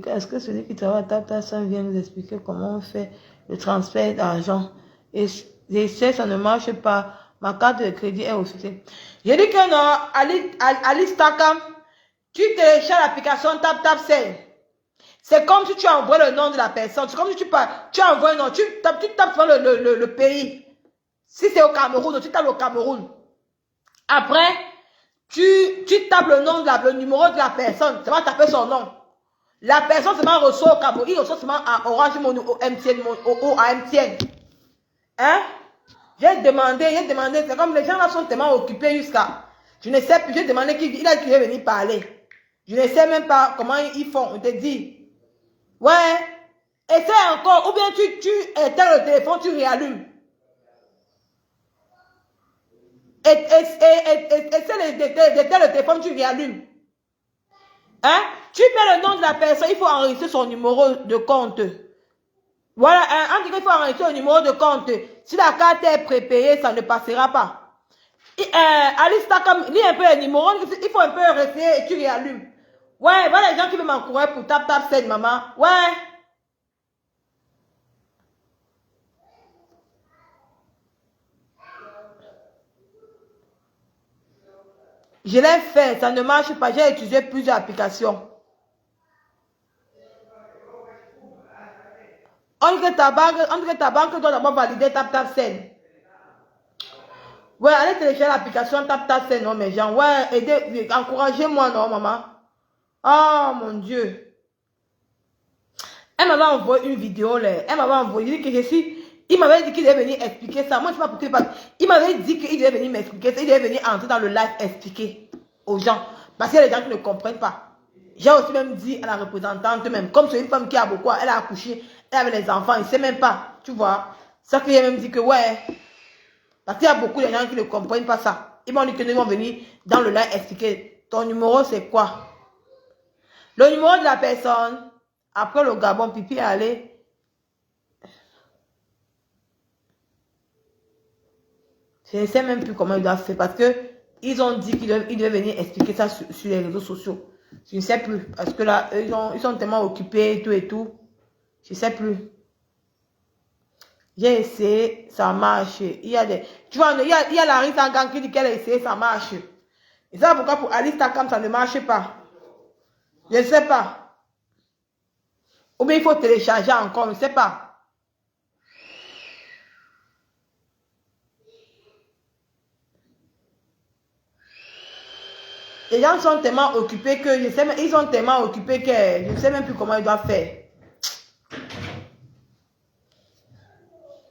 Est-ce que celui qui travaille à TapTapSend vient nous expliquer comment on fait le transfert d'argent? Et ça ne marche pas. Ma carte de crédit est officielle. J'ai dit que non, Ali Stakam, tu télécharges l'application TapTapSend. C'est comme si tu envoies le nom de la personne. C'est comme si tu envoies un nom. Tu tapes le pays. Si c'est au Cameroun, tu tapes le Cameroun. Après, tu tapes le numéro de la personne. Ça va taper son nom. La personne seulement reçoit au Cameroun. Il reçoit seulement à Orange Money, au MTN, à MTN. Hein? J'ai demandé. C'est comme les gens là sont tellement occupés jusqu'à... Je ne sais plus. J'ai demandé qu'il a qu'il venir parler. Je ne sais même pas comment ils font. On te dit. Ouais. Essaie encore. Ou bien tu éteins le téléphone, tu réallumes. Essaie d'éteindre le téléphone, tu réallumes. Hein? Tu mets le nom de la personne, il faut enregistrer son numéro de compte. Voilà, hein? Il faut enregistrer le numéro de compte. Si la carte est prépayée, ça ne passera pas. Alice, lis un peu les numéros, il faut un peu rester et tu réallumes. Ouais, voilà les gens qui veulent m'encourager pour TapTapSend, maman. Ouais. Je l'ai fait, ça ne marche pas. J'ai utilisé plusieurs applications. On dit que ta banque doit d'abord valider TapTapSend. Ouais, allez télécharger l'application TapTapSend, non, mes gens. Ouais, aidez, encouragez-moi, non, maman. Oh, mon Dieu. Elle m'avait envoyé une vidéo, là. Elle m'avait envoyé que je suis... Il m'avait dit qu'il devait venir expliquer ça. Moi, je ne sais pas pourquoi il parle. Il m'avait dit qu'il devait venir m'expliquer ça. Il devait venir entrer dans le live expliquer aux gens. Parce qu'il y a des gens qui ne comprennent pas. J'ai aussi même dit à la représentante même, comme c'est une femme qui a beaucoup, elle a accouché, elle avait les enfants, il ne sait même pas. Tu vois. Ça qu'il a même dit que ouais. Parce qu'il y a beaucoup de gens qui ne comprennent pas ça. Ils m'ont dit que nous vont venir dans le live expliquer. Ton numéro, c'est quoi? Le numéro de la personne, après le Gabon, Pipi est allé. Je ne sais même plus comment ils doivent faire parce que ils ont dit qu'ils devaient venir expliquer ça sur les réseaux sociaux. Je ne sais plus parce que là, ils sont tellement occupés et tout. Je ne sais plus. J'ai essayé, ça marche. Il y a des... Tu vois, il y a Larry Sangang qui dit qu'elle a essayé, ça marche. Et ça, pourquoi pour Alice Takam, ça ne marche pas? Je ne sais pas. Ou bien il faut télécharger encore, je ne sais pas. Les gens sont tellement occupés que je sais, ils sont tellement occupés que je ne sais même plus comment ils doivent faire.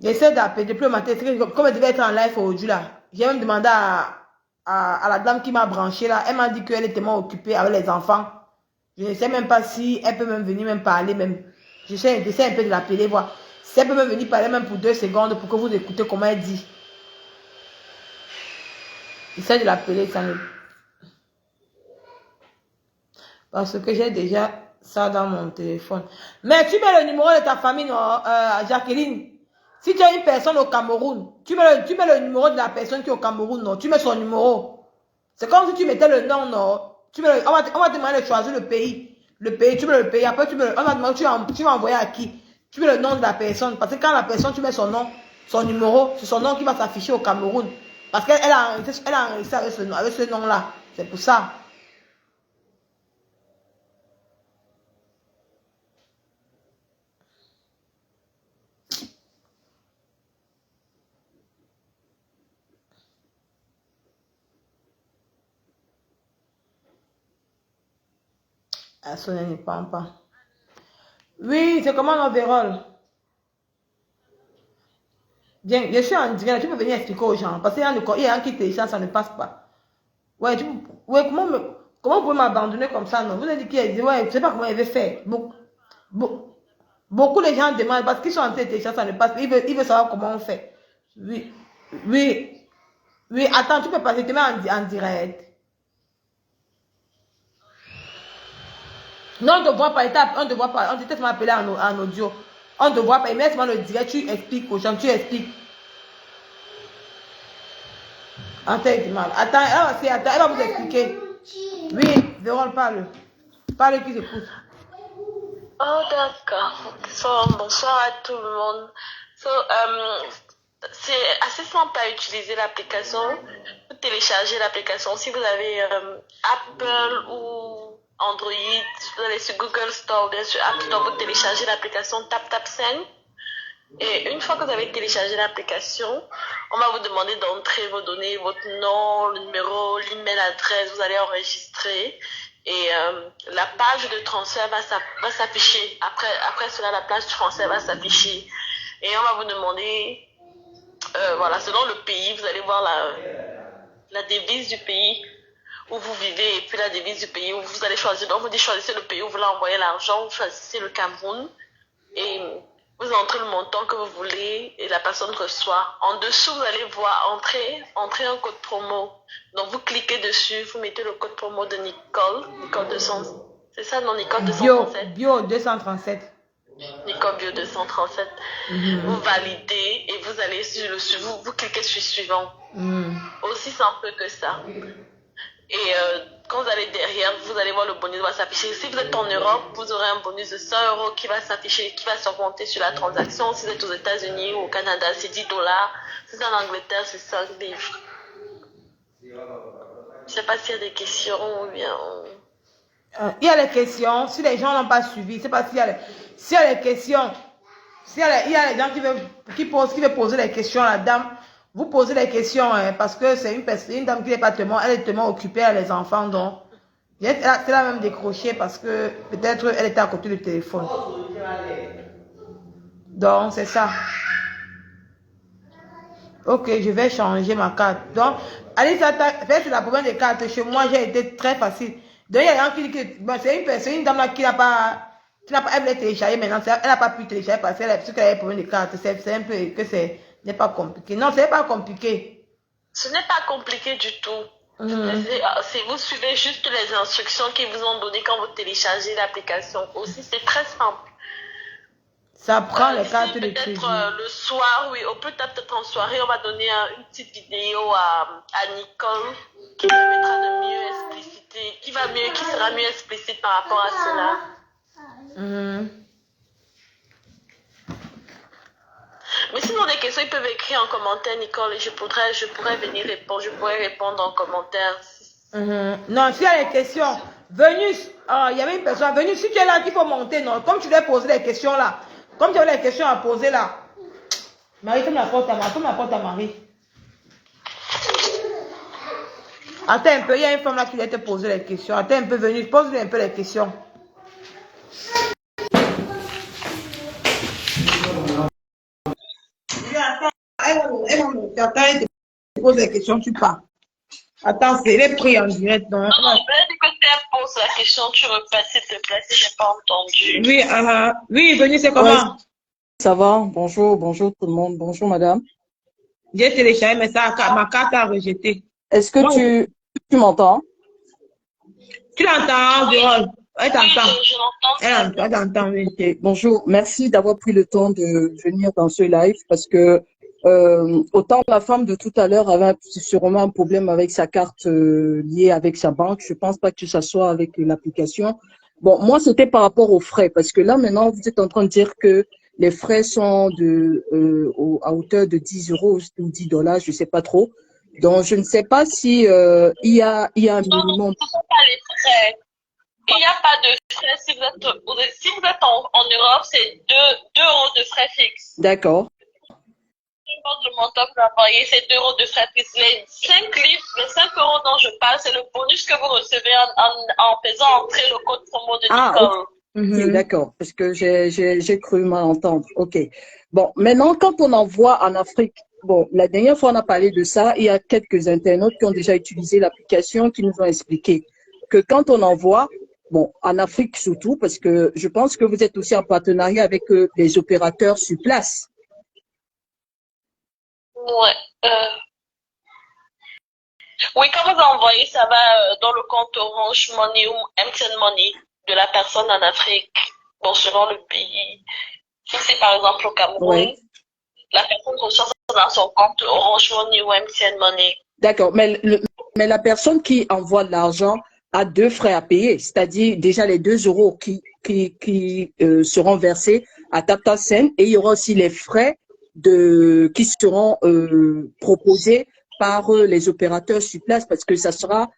J'essaie d'appeler depuis le matin, comme elle devait être en live aujourd'hui là. J'ai même demandé à la dame qui m'a branché là. Elle m'a dit qu'elle est tellement occupée avec les enfants. Je ne sais même pas si elle peut même venir même parler même. J'essaie un peu de l'appeler, voir. Si elle peut même venir parler même pour 2 secondes pour que vous écoutez comment elle dit. J'essaie de l'appeler, ça ne... Parce que j'ai déjà ça dans mon téléphone. Mais tu mets le numéro de ta famille, non, Jacqueline. Si tu as une personne au Cameroun, tu mets le numéro de la personne qui est au Cameroun, non. Tu mets son numéro. C'est comme si tu mettais le nom, non. On va te demander de choisir le pays. Le pays, tu mets le pays. Après, on va demander, tu vas envoyer à qui? Tu mets le nom de la personne. Parce que quand la personne, tu mets son nom, son numéro, c'est son nom qui va s'afficher au Cameroun. Parce qu'elle a enregistré avec ce nom-là. C'est pour ça. Ah, Sonia ne parle pas. Oui, c'est comment l'overall? Bien, je suis en direct, tu peux venir expliquer aux gens. Parce qu'il y a un qui télécharge, ça ne passe pas. Ouais, ouais, comment vous pouvez m'abandonner comme ça, non? Vous avez dit qu'il y a dit, ouais, je ne sais pas comment il veut faire. Beaucoup de gens demandent, parce qu'ils sont en train de télécharger, ça ne passe pas. Ils veulent savoir comment on fait. Oui, oui, oui, attends, tu peux passer, te mets en direct. Non, on ne te voit pas, on te voit pas, on te tellement appelé en audio. On ne te voit pas, immédiatement le direct, tu expliques aux gens, tu expliques. Attends, elle va vous expliquer. Oui, Vérole, parle. Parle qui s'écoute. Oh, d'accord. Bonsoir à tout le monde. C'est assez simple à utiliser l'application. Vous téléchargez l'application. Si vous avez Apple ou Android, vous allez sur Google Store, bien sûr App Store, vous téléchargez l'application TapTapSend. Et une fois que vous avez téléchargé l'application, on va vous demander d'entrer vos données, votre nom, le numéro, l'email adresse, vous allez enregistrer. Et la page de transfert va s'afficher. Après cela, la page de transfert va s'afficher. Et on va vous demander, voilà, selon le pays, vous allez voir la devise du pays où vous vivez et puis la devise du pays où vous allez choisir. Donc, vous dites choisissez le pays où vous voulez envoyer l'argent, vous choisissez le Cameroun et vous entrez le montant que vous voulez et la personne reçoit. En dessous, vous allez voir entrer un code promo. Donc, vous cliquez dessus, vous mettez le code promo de Nicole 200. C'est ça, non, Nicole 237. Bio 237. Nicole Bio 237. Vous validez et vous allez sur le suivant. Vous cliquez sur suivant. Aussi simple que ça. Et quand vous allez derrière, vous allez voir le bonus va s'afficher. Si vous êtes en Europe, vous aurez un bonus de 100 € qui va s'afficher, qui va s'augmenter sur la transaction. Si vous êtes aux États-Unis ou au Canada, c'est 10 $. Si c'est en Angleterre, c'est 5 livres. Je ne sais pas s'il y a des questions ou bien... Il y a les questions. Si les gens n'ont pas suivi, c'est pas s'il y a les questions. il y a les gens qui veulent poser les questions à la dame, vous posez les questions parce que c'est une dame qui n'est pas tellement, elle est tellement occupée à les enfants, donc elle a même décroché parce que peut-être elle était à côté du téléphone. Donc c'est ça. Ok, je vais changer ma carte. Donc, Alice, c'est la problème des cartes. Chez moi, j'ai été très facile. Donc, il y a des gens qui disent que bon, c'est une dame là qui n'a pas, elle voulait télécharger maintenant. Elle n'a pas pu télécharger parce qu'elle a des problèmes de cartes. C'est un peu que n'est pas compliqué. Non, c'est pas compliqué. Ce n'est pas compliqué du tout. Vous suivez juste les instructions qu'ils vous ont données quand vous téléchargez l'application. Aussi, c'est très simple. Ça prend les cartes de crédit. Peut-être le soir, oui, ou peut-être en soirée, on va donner une petite vidéo à Nicole qui permettra de mieux expliciter, qui sera mieux explicite par rapport à cela. Mais sinon, des questions, ils peuvent écrire en commentaire, Nicole, et je pourrais venir répondre, je pourrais répondre en commentaire. Non, s'il y a des questions, Venus, il y avait une personne, Venus, si tu es là, il faut monter, non, comme tu dois poser les questions là. Comme tu as des questions à poser là. Marie, ferme la porte à Marie. Attends un peu, il y a une femme là qui doit te poser les questions. Attends un peu, venue, pose-lui un peu les questions. Attends, elle te pose les questions, tu pars. Attends, c'est les prix en direct. Non, dès que tu poses la question, tu repasses, s'il te plaît, si je n'ai pas entendu. Oui, venue, c'est comment? Ouais, ça va, bonjour tout le monde, bonjour madame. J'ai téléchargé, mais ma carte a rejeté. Est-ce que tu m'entends? Tu l'entends, Vérole? Elle t'entend. Je l'entends. Elle t'entend, oui. Okay. Bonjour, merci d'avoir pris le temps de venir dans ce live parce que autant la femme de tout à l'heure avait sûrement un problème avec sa carte liée avec sa banque. Je pense pas que ça soit avec l'application. Bon, moi, c'était par rapport aux frais parce que là, maintenant, vous êtes en train de dire que les frais sont à hauteur de 10 euros ou 10 dollars, je sais pas trop. Donc, je ne sais pas si il y a un minimum. Non, ce ne sont pas les frais. Il n'y a pas de frais. Si vous êtes en Europe, c'est 2 euros de frais fixes. D'accord. Le montant que vous envoyez, c'est 2 euros de frais fixes. Les 5 euros dont je parle, c'est le bonus que vous recevez en faisant entrer le code promo de Nicole. Okay, d'accord, parce que j'ai cru mal entendre. Ok. Bon, maintenant, quand on envoie en Afrique, bon, la dernière fois on a parlé de ça, il y a quelques internautes qui ont déjà utilisé l'application qui nous ont expliqué que quand on envoie, bon, en Afrique surtout, parce que je pense que vous êtes aussi en partenariat avec les opérateurs sur place. Ouais. Oui, quand vous envoyez, ça va dans le compte Orange Money ou MTN Money de la personne en Afrique. Bon, selon le pays. Si c'est par exemple au Cameroun, la personne reçoit ça dans son compte Orange Money ou MTN Money. D'accord, mais la personne qui envoie de l'argent a 2 frais à payer, c'est-à-dire déjà les 2 euros qui seront versés à TapTapSend et il y aura aussi les frais qui seront proposés par les opérateurs sur place parce que ça sera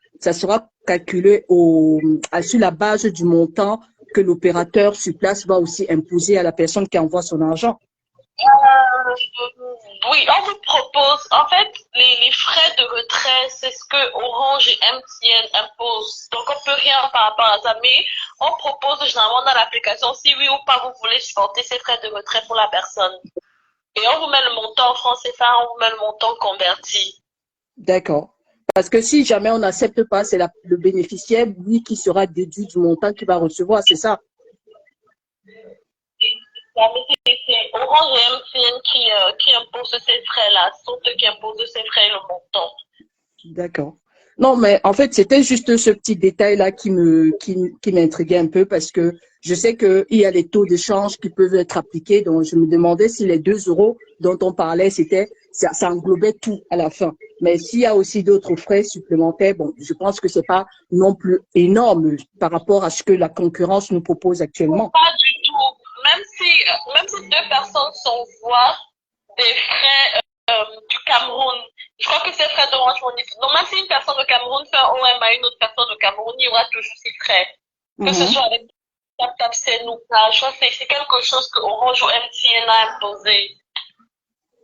calculé sur la base du montant que l'opérateur sur place va aussi imposer à la personne qui envoie son argent. Oui, on vous propose, en fait, les frais de retrait, c'est ce que Orange et MTN imposent. Donc, on peut rien par rapport à ça, mais on propose généralement dans l'application, si oui ou pas vous voulez supporter ces frais de retrait pour la personne. Et on vous met le montant en francs CFA, on vous met le montant converti. D'accord. Parce que si jamais on n'accepte pas, c'est le bénéficiaire, lui, qui sera déduit du montant qu'il va recevoir, c'est ça? C'est Orange et MTN qui imposent ces frais-là. Ce sont eux qui imposent ces frais et le montant. D'accord. Non, mais en fait, c'était juste ce petit détail-là qui m'intriguait un peu parce que je sais qu'il y a les taux de change qui peuvent être appliqués. Donc, je me demandais si les 2 euros dont on parlait, ça englobait tout à la fin. Mais s'il y a aussi d'autres frais supplémentaires, bon, je pense que c'est pas non plus énorme par rapport à ce que la concurrence nous propose actuellement. Pas du tout. Même si 2 personnes s'envoient des frais du Cameroun, je crois que c'est frais d'Orange Money. Donc, même si une personne au Cameroun fait un OM à une autre personne au Cameroun, il y aura toujours ces frais. Que ce soit avec TapTapSend ou pas. Je crois que c'est quelque chose que Orange ou MTN a imposé.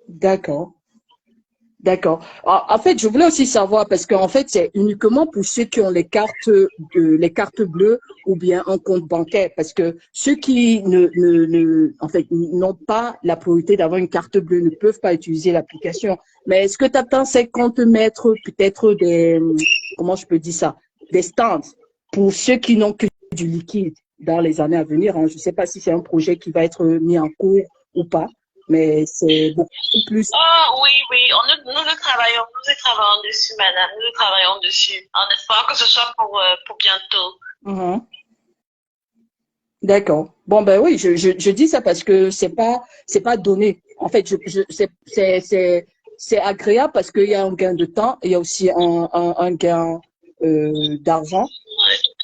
D'accord. D'accord. En fait, je voulais aussi savoir parce qu'en fait, c'est uniquement pour ceux qui ont les cartes bleues ou bien un compte bancaire. Parce que ceux qui en fait, n'ont pas la priorité d'avoir une carte bleue ne peuvent pas utiliser l'application. Mais est-ce que tu attends 50 mètres, peut-être comment je peux dire ça, des stands pour ceux qui n'ont que du liquide dans les années à venir, hein. Je ne sais pas si c'est un projet qui va être mis en cours ou pas, mais c'est beaucoup plus. Oh oui, oui, nous y travaillons dessus, madame. Nous y travaillons dessus. En espérant que ce soit pour bientôt. Mhm. D'accord. Bon, ben oui, je dis ça parce que c'est pas donné. En fait, c'est agréable parce qu'il y a un gain de temps, et il y a aussi un gain d'argent.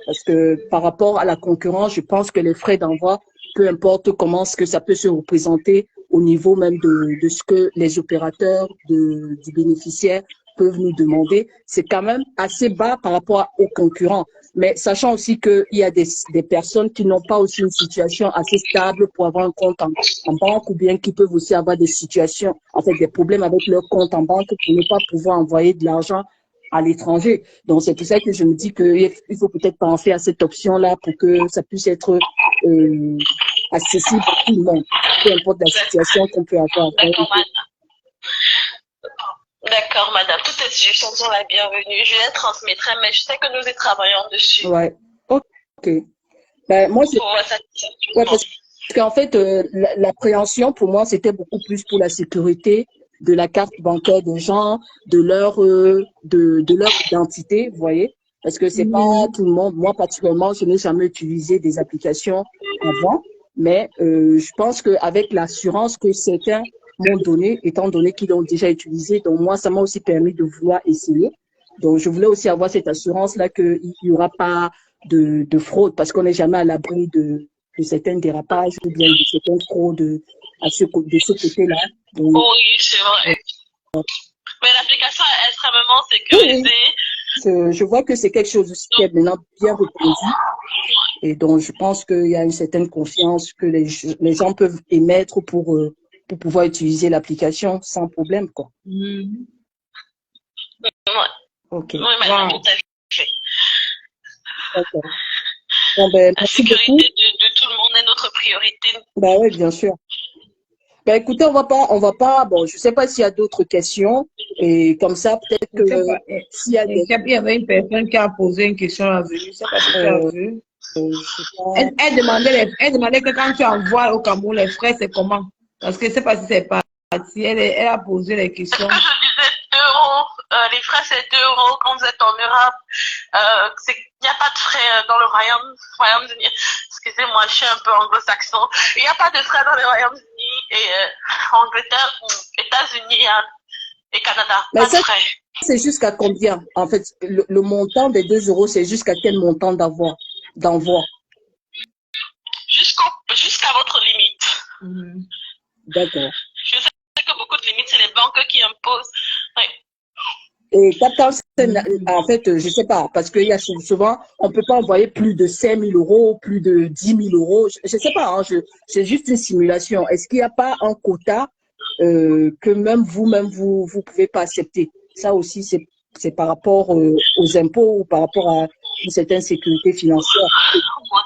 Parce que par rapport à la concurrence, je pense que les frais d'envoi, peu importe comment ce que ça peut se représenter au niveau même de ce que les opérateurs du bénéficiaire peuvent nous demander, c'est quand même assez bas par rapport aux concurrents. Mais sachant aussi qu'il y a des personnes qui n'ont pas aussi une situation assez stable pour avoir un compte en banque, ou bien qui peuvent aussi avoir des situations, en fait, des problèmes avec leur compte en banque pour ne pas pouvoir envoyer de l'argent à l'étranger. Donc, c'est pour ça que je me dis qu'il faut peut-être penser à cette option-là pour que ça puisse être accessible à tout le monde, peu importe la situation qu'on peut avoir. D'accord, madame. D'accord, madame. Toutes ces suggestions sont la bienvenue. Je les transmettrai, mais je sais que nous y travaillons dessus. Ouais. Ok. Ben, moi, Pour satisfaire tout le ouais, monde. parce qu'en fait, l'appréhension pour moi, c'était beaucoup plus pour la sécurité de la carte bancaire des gens, de leur identité, vous voyez. Parce que c'est pas tout le monde. Moi, particulièrement, je n'ai jamais utilisé des applications avant, mais je pense qu'avec l'assurance que certains m'ont donné, étant donné qu'ils l'ont déjà utilisé, donc moi, ça m'a aussi permis de vouloir essayer. Donc, je voulais aussi avoir cette assurance-là qu'il n'y aura pas de fraude, parce qu'on n'est jamais à l'abri de certains dérapages ou bien de certaines fraudes de ce côté-là. Donc, Oui, c'est vrai. Mais l'application est extrêmement oui, sécurisée. je vois que c'est quelque chose aussi qui est maintenant bien répandu. Et donc, je pense qu'il y a une certaine confiance que les gens peuvent émettre pour pouvoir utiliser l'application sans problème, quoi. Mhm. Ouais. OK. Oui, madame, Wow. tout à fait. D'accord. Bon, ben, La merci beaucoup. sécurité de tout le monde est notre priorité. Ben oui, bien sûr. Ben, écoutez, on va pas, bon, je sais pas s'il y a d'autres questions. Et comme ça, peut-être Je que sais pas. s'il y a des, Il y avait une personne qui a posé une question à venir. Je ne sais pas si tu as euh, vu. je sais pas. Elle demandait que quand tu envoies au Cameroun, les frais, c'est comment? Parce que je ne sais pas si c'est parti. Elle a posé les C'est ce questions. que je disais, 2 euros. Les frais, c'est 2 euros quand vous êtes en Europe. Il n'y a pas de frais dans le Royaume-Uni. Excusez-moi, je suis un peu anglo-saxon. Il n'y a pas de frais dans le Royaume-Uni et Angleterre, États-Unis et Canada. Mais Pas de ça, frais. c'est jusqu'à combien? En fait, le montant des 2 euros, c'est jusqu'à quel montant d'envoi? Jusqu'à votre limite. Mhm. D'accord. Je sais que beaucoup de limites, c'est les banques qui imposent. Oui. Et en fait, je sais pas, parce qu'il y a souvent, on peut pas envoyer plus de 5 000 euros, plus de 10 000 euros. Je sais pas, hein, c'est juste une simulation. Est-ce qu'il n'y a pas un quota que même vous pouvez pas accepter? Ça aussi, c'est par rapport aux impôts ou par rapport à une certaine sécurité financière. Vous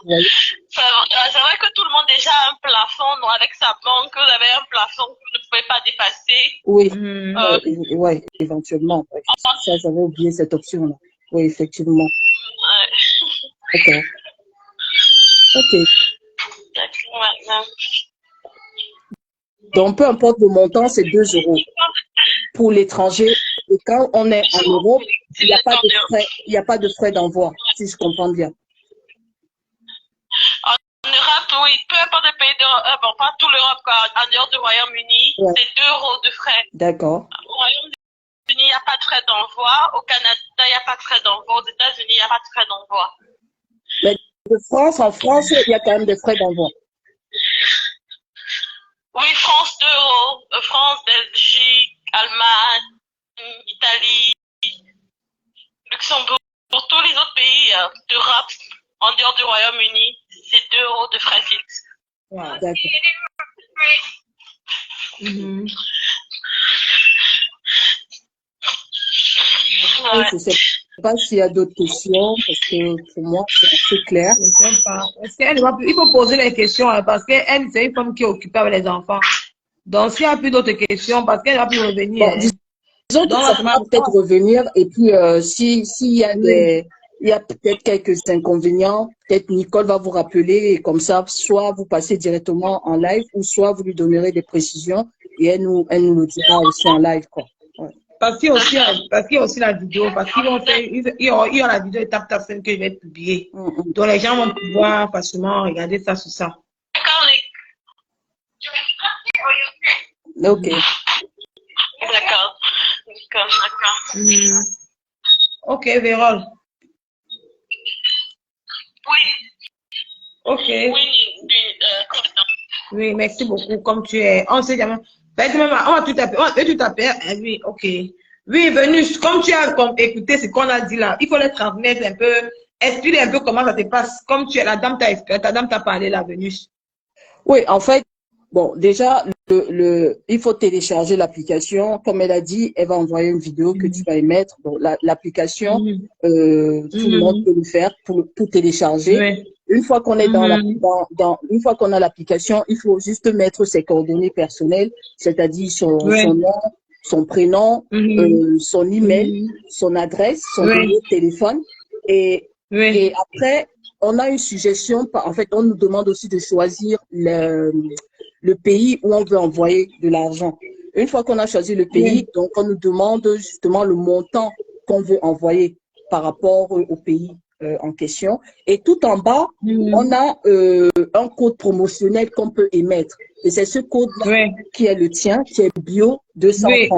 voyez? C'est vrai que tout le monde déjà a un plafond, donc avec sa banque, vous avez un plafond que vous ne pouvez pas dépasser. Oui, Mhm. ouais, éventuellement. Ouais. Ça, j'avais oublié cette option-là. Oui, effectivement. D'accord. Ok. D'accord. Donc, peu importe le montant, c'est 2 euros pour l'étranger. Et quand on est en Europe, il n'y a pas de frais, il n'y a pas de frais d'envoi, si je comprends bien. En Europe, oui, peu importe le pays, bon, pas tout l'Europe, quoi. En dehors du Royaume-Uni, Ouais. c'est 2 euros de frais. D'accord. Au Royaume-Uni, il n'y a pas de frais d'envoi. Au Canada, il n'y a pas de frais d'envoi. Aux États-Unis, il n'y a pas de frais d'envoi. Mais en France, il y a quand même des frais d'envoi. Oui, France, 2 euros. France, Belgique, Allemagne, Italie, Luxembourg, pour tous les autres pays d'Europe, en dehors du Royaume-Uni, c'est 2 euros de frais fixes. Wow. D'accord. Mhm. Ouais. Je sais pas s'il y a d'autres questions, parce que pour moi, c'est assez clair. Je sais pas. Parce qu'elle ne va plus- il faut poser les questions hein, parce qu'elle, c'est une femme qui est occupée avec les enfants. Donc, s'il n'y a plus d'autres questions, parce qu'elle ne va plus revenir. Bon, Hein. disons que Donc, ça là, pourra peut-être revenir, et puis s'il y a oui. il y a peut-être quelques inconvénients, peut-être Nicole va vous rappeler, et comme ça, soit vous passez directement en live, ou soit vous lui donnerez des précisions, et elle nous le dira aussi en live, quoi. Ouais. Parce qu'il y a aussi, parce qu'il y a aussi la vidéo, parce qu'ils vont faire, il y a la vidéo étape tap 5 que je vais publier. Donc, les gens vont pouvoir facilement regarder ça sur ça. Ok. D'accord. Mhm. Ok, Vérole. Ok. Oui, merci beaucoup. Comme tu es, on sait jamais. On va tout taper. On va tout taper. Oui, ok. Oui, Venus, comme tu as écouté ce qu'on a dit là, il faut les transmettre un peu. Explique un peu comment ça se passe. Comme tu es, ta dame t'a parlé là, Venus. Oui, en fait, bon, déjà, il faut télécharger l'application. Comme elle a dit, elle va envoyer une vidéo que tu vas émettre. Bon, l'application, Mhm. tout le monde Mhm. peut le faire pour télécharger. Oui. Une fois qu'on est Mhm. une fois qu'on a l'application, il faut juste mettre ses coordonnées personnelles, c'est-à-dire son Oui. nom, son prénom, Mhm. son email, Mhm. son adresse, son Oui. numéro de téléphone. Et, et Oui. après, on a une suggestion. En fait, on nous demande aussi de choisir le pays où on veut envoyer de l'argent. Une fois qu'on a choisi le pays, Oui. donc on nous demande justement le montant qu'on veut envoyer par rapport au pays en question. Et tout en bas, on Mhm. a un code promotionnel qu'on peut émettre. Et c'est ce code-là Oui. qui est le tien, qui est Bio Oui.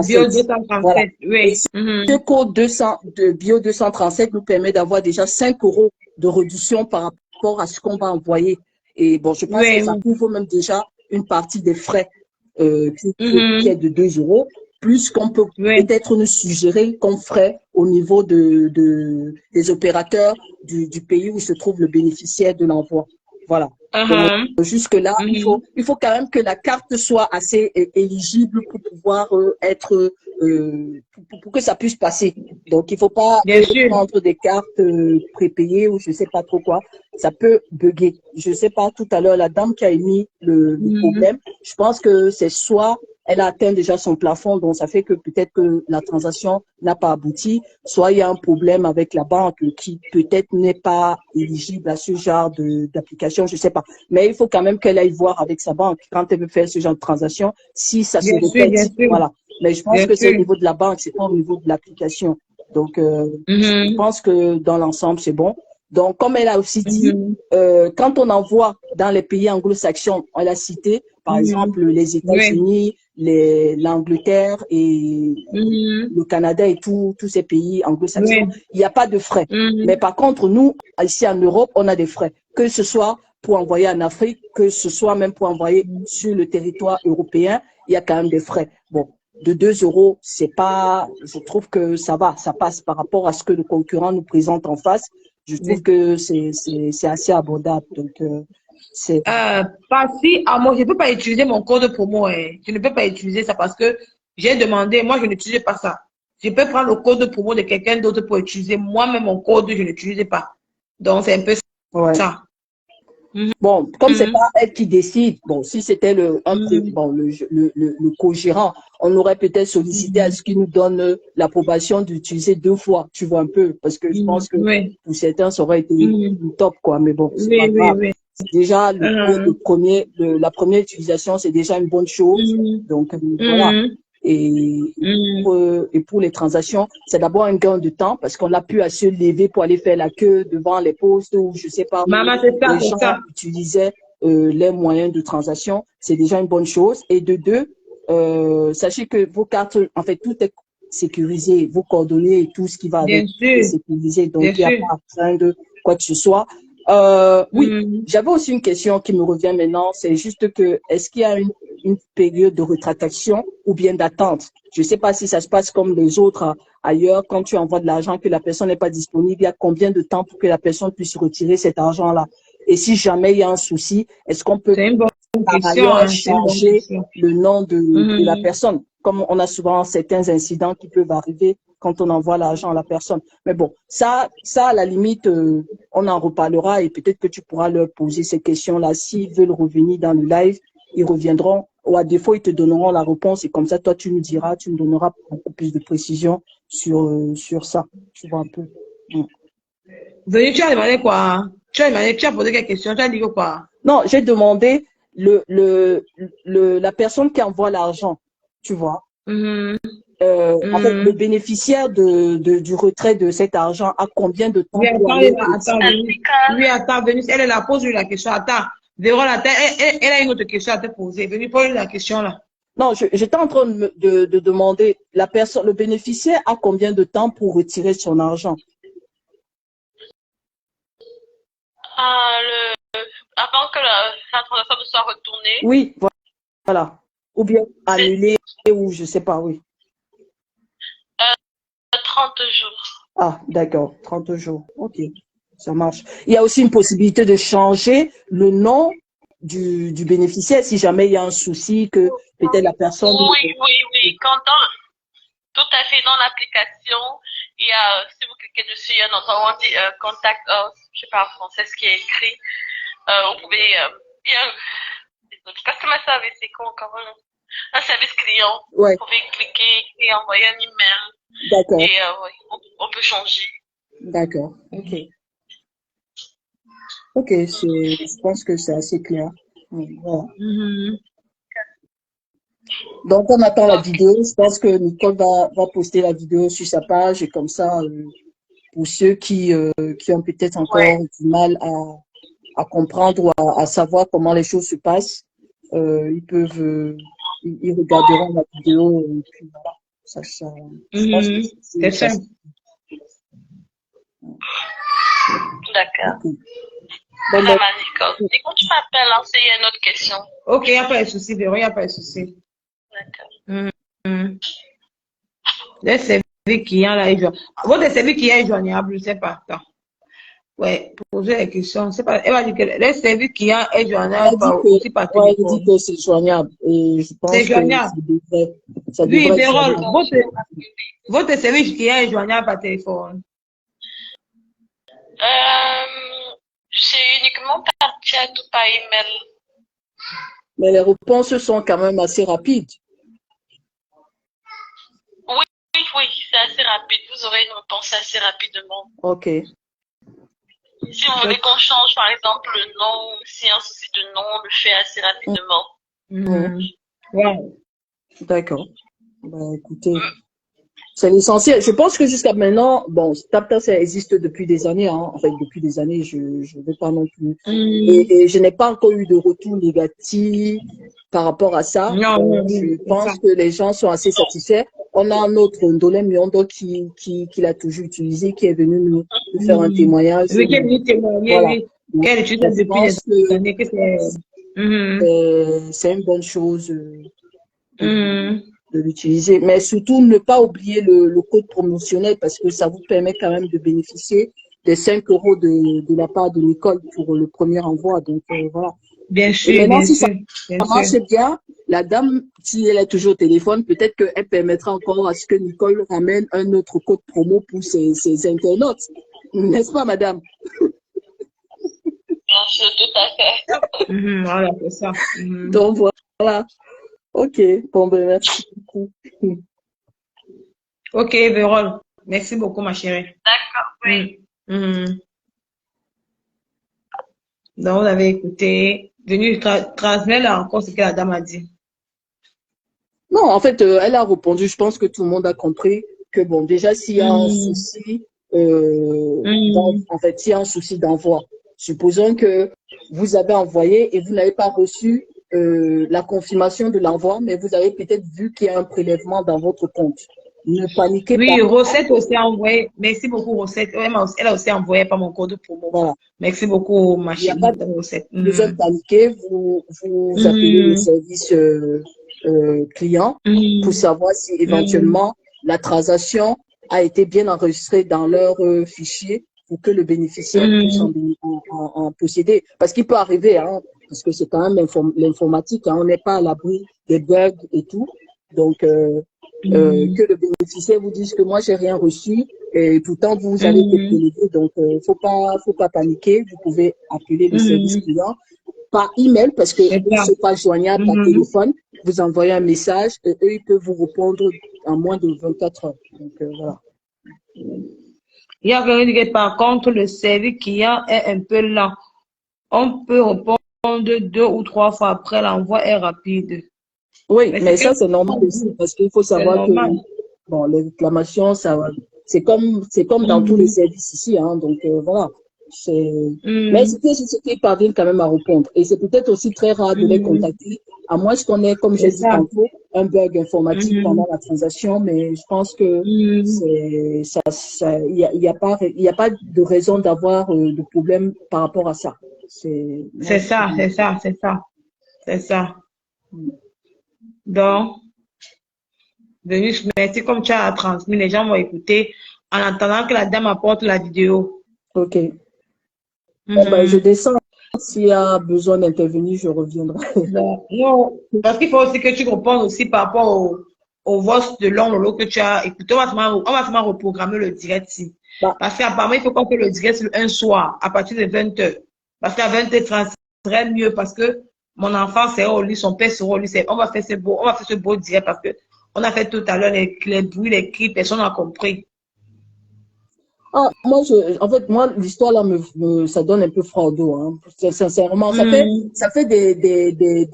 Bio 237. Voilà. 237. Et Oui. ce Mhm. code 200 de Bio 237 nous permet d'avoir déjà 5 euros de réduction par rapport à ce qu'on va envoyer. Et bon, je pense que Oui. ça Oui. couvre même déjà une partie des frais qui est Mhm. de 2 euros, plus qu'on peut Oui. peut-être nous suggérer qu'on ferait au niveau des opérateurs du pays où se trouve le bénéficiaire de l'envoi. Voilà. Donc, Uh-huh. jusque-là, Mhm. il faut quand même que la carte soit assez éligible pour pouvoir être, pour que ça puisse passer. Donc, il ne faut pas Bien sûr. prendre des cartes prépayées ou je ne sais pas trop quoi. Ça peut bugger. Je ne sais pas, tout à l'heure, la dame qui a émis le Mhm. problème, je pense que c'est soit elle a atteint déjà son plafond, donc ça fait que peut-être que la transaction n'a pas abouti, soit il y a un problème avec la banque qui peut-être n'est pas éligible à ce genre d'application, je ne sais pas. Mais il faut quand même qu'elle aille voir avec sa banque quand elle veut faire ce genre de transaction, si ça se Bien sûr, répète. bien sûr. Voilà. Mais je pense Bien que c'est au sûr. niveau de la banque, c'est pas au niveau de l'application. Donc, je Mhm. pense que dans l'ensemble, c'est bon. Donc, comme elle a aussi dit, Mhm. quand on envoie dans les pays anglo-saxons, on l'a cité, par Mhm. exemple les Oui. États-Unis, l'Angleterre et Mhm. le Canada et tous ces pays anglo-saxons, Oui. il n'y a pas de frais. Mais Mhm. par contre, nous, ici en Europe, on a des frais. Que ce soit pour envoyer en Afrique, que ce soit même pour envoyer sur le territoire européen, il y a quand même des frais. Bon, de 2 euros, c'est pas, je trouve que ça va, ça passe par rapport à ce que le concurrent nous présente en face. Je trouve Oui. que c'est assez abordable. Donc, c'est, Pas si, moi, je ne peux pas utiliser mon code promo. Hein. Je ne peux pas utiliser ça parce que j'ai demandé, moi, je n'utilise pas ça. Je peux prendre le code promo de quelqu'un d'autre pour utiliser. Moi-même, mon code, je n'utilise pas. Donc, c'est un peu ouais. ça. Mhm. Bon, comme c'est Mhm. pas elle qui décide, bon, si c'était Mhm. le co-gérant, on aurait peut-être sollicité à Mhm. ce qu'il nous donne l'approbation d'utiliser 2 fois, tu vois un peu, parce que je Mhm. pense que Oui. pour certains, ça aurait été Mhm. top, quoi, mais bon, c'est pas Oui, oui, grave. oui. Déjà, Mhm. la première utilisation, c'est déjà une bonne chose. Mhm. Donc, voilà. Mhm. Et, Mhm. et pour les transactions, c'est d'abord un gain de temps parce qu'on n'a plus à se lever pour aller faire la queue devant les postes ou je sais pas où Maman, c'est ça, les c'est gens ça. utilisaient les moyens de transaction. C'est déjà une bonne chose. Et de deux, sachez que vos cartes, en fait, tout est sécurisé. Vos coordonnées et tout ce qui va avec Bien est sûr. sécurisé. Donc, Bien il n'y a sûr. pas à craindre quoi que ce soit. Oui, Mhm. j'avais aussi une question qui me revient maintenant. C'est juste que, est-ce qu'il y a une période de rétractation ou bien d'attente? Je ne sais pas si ça se passe comme les autres ailleurs, quand tu envoies de l'argent que la personne n'est pas disponible, il y a combien de temps pour que la personne puisse retirer cet argent-là? Et si jamais il y a un souci, est-ce qu'on peut C'est une bonne par question, ailleurs hein. C'est une bonne changer question. le nom de la Mhm. personne? Comme on a souvent certains incidents qui peuvent arriver quand on envoie l'argent à la personne. Mais bon, ça à la limite, on en reparlera et peut-être que tu pourras leur poser ces questions-là. S'ils veulent revenir dans le live, ils reviendront ou à défaut, ils te donneront la réponse et comme ça, toi, tu nous diras, tu nous donneras beaucoup plus de précision sur ça. Tu vois un peu. Mm. Venu, tu as demandé quoi? Tu as posé quelques questions, tu as dit que quoi? Non, j'ai demandé la personne qui envoie l'argent, tu vois. Mhm. En fait, le Mhm. bénéficiaire du retrait de cet argent a combien de temps Oui, pour attends, aller attends, retirer? Venus. Oui, attends, Venus, elle est là, pose-lui la question. Attends, Vérole, attends, elle a une autre question à te poser. Venus, pose-lui la question là. Non, j'étais en train de demander, le bénéficiaire a combien de temps pour retirer son argent? Avant que la transaction ne soit retournée, Oui, voilà. Ou bien annulé, ou je sais pas, oui. 30 jours. Ah, d'accord, 30 jours. OK, ça marche. Il y a aussi une possibilité de changer le nom du bénéficiaire si jamais il y a un souci que peut-être la personne... Oui. Tout à fait dans l'application, il y a, si vous cliquez dessus, il y a un endroit où on dit contact us, je sais pas en français ce qui est écrit. Vous pouvez, il y a customer service, c'est quoi encore un service client. Ouais, Vous pouvez cliquer et envoyer un email d'accord, et on peut changer. d'accord. OK. OK, je pense que c'est assez clair. Voilà. Mhm. Donc, on attend la Ok. vidéo. Je pense que Nicole va poster la vidéo sur sa page et comme ça, pour ceux qui ont peut-être Ouais. encore du mal à comprendre ou à savoir comment les choses se passent, ils peuvent, ils regarderont la vidéo et puis voilà. Je pense que Mhm. c'est C'est ça. ça. D'accord. Ok. Ça Bon, ben, va, Nicole. Écoute, tu m'appelles hein, s'il y a une autre question. Ok, il n'y a pas de souci, Véro, il n'y a pas de souci. D'accord. Mhm. Le service client là est joignable. Votre service client est joignable, je ne sais pas. Attends. Ouais, poser les questions. C'est pas, elle va dire que le service client est elle joignable dit que, aussi par ouais, elle dit téléphone. que c'est joignable et je C'est pense que joignable. ça Oui, devrait être Vérole, joignable. votre service client est joignable par téléphone. C'est uniquement par chat ou par email. Mais les réponses sont quand même assez rapides. Oui, c'est assez rapide. Vous aurez une réponse assez rapidement. Ok, Si vous voulez qu'on change, par exemple, le nom, si un souci de nom, on le fait assez rapidement. Mhm. Ouais. d'accord. Ben, écoutez, c'est l'essentiel. Je pense que jusqu'à maintenant, bon, TapTap, ça existe depuis des années, hein. En fait, depuis des années, je ne vais pas non plus. Mhm. Et je n'ai pas encore eu de retour négatif par rapport à ça. Non, Je c'est ça. pense que les gens sont assez satisfaits. On a un autre, Ndolem Miondo, qui l'a toujours utilisé, qui est venu nous faire un Mhm. témoignage. Oui, qu'elle dit témoigner, Voilà. oui. Donc, Qu'elle utilise je depuis pense des que années que c'est. Mhm. c'est une bonne chose de, Mhm. de l'utiliser. Mais surtout, ne pas oublier le code promotionnel parce que ça vous permet quand même de bénéficier des 5 euros de la part de Nicole pour le premier envoi. Donc, voilà. Bien Et sûr, maintenant, bien si ça sûr, bien sûr. marche bien, la dame, si elle est toujours au téléphone, peut-être qu'elle permettra encore à ce que Nicole ramène un autre code promo pour ses internautes. N'est-ce pas, madame? Bien sûr, tout à fait. Mhm. Voilà, c'est ça. Mhm. Donc, voilà. OK. Bon, ben, merci beaucoup. Ok, Vérole. Merci beaucoup, ma chérie. D'accord, oui. Mhm. Donc, vous avez écouté. Venu transmettre encore ce que la dame a dit. Non, en fait, elle a répondu. Je pense que tout le monde a compris que, bon, déjà, s'il y a un Mhm. souci, Mhm. en fait, s'il y a un souci d'envoi, supposons que vous avez envoyé et vous n'avez pas reçu la confirmation de l'envoi, mais vous avez peut-être vu qu'il y a un prélèvement dans votre compte. Ne paniquez pas. Oui, Rosette aussi a envoyé. Merci beaucoup, Rosette. Elle a aussi envoyé par mon code promo. Voilà. Merci beaucoup, ma Il n'y a chérie, pas madame Rosette. besoin de paniquer. Vous appelez le Mhm. service client pour Mhm. savoir si Mhm. éventuellement la transaction a été bien enregistré dans leur fichier pour que le bénéficiaire puisse en posséder. Parce qu'il peut arriver, hein, parce que c'est quand même l'informatique, hein, on n'est pas à l'abri des bugs et tout. Donc, que le bénéficiaire vous dise que moi, j'ai rien reçu et pourtant, vous allez être délégué. Donc, faut pas paniquer. Vous pouvez appeler le service client par email parce que ils ne sont pas joignables par téléphone. Vous envoyez un message et eux, ils peuvent vous répondre en moins de 24 heures. Donc, voilà. Il y a quelqu'un qui dit que par contre, le service client est un peu lent. On peut répondre 2 ou 3 fois après, l'envoi est rapide. Oui, mais ça, c'est normal aussi parce qu'il faut savoir que bon, les réclamations, c'est comme dans tous les services ici, hein, donc voilà. Mais c'est ce qu'ils parviennent quand même à répondre. Et c'est peut-être aussi très rare de les contacter, à moins qu'on ait, comme j'ai dit tantôt, un bug informatique pendant la transaction, mais je pense que il y a pas de raison d'avoir de problème par rapport à ça. C'est ça. Donc, Vénus, merci comme tu as transmis, les gens vont écouter en attendant que la dame apporte la vidéo. Ok. Bon, ben, je descends. S'il y a besoin d'intervenir, je reviendrai. Non, parce qu'il faut aussi que tu répondes aussi par rapport au voice de Lolo que tu as écouté. On va seulement reprogrammer le direct ici. Parce qu'apparemment, il faut qu'on fait le direct un soir à partir de 20h. Parce qu'à 20h30, ce serait mieux parce que mon enfant sera au lit, son père sera au lit. On va faire ce beau direct parce que on a fait tout à l'heure les bruits, les cris, personne n'a compris. Ah, en fait, l'histoire là ça donne un peu froid au dos, hein. Sincèrement, ça fait des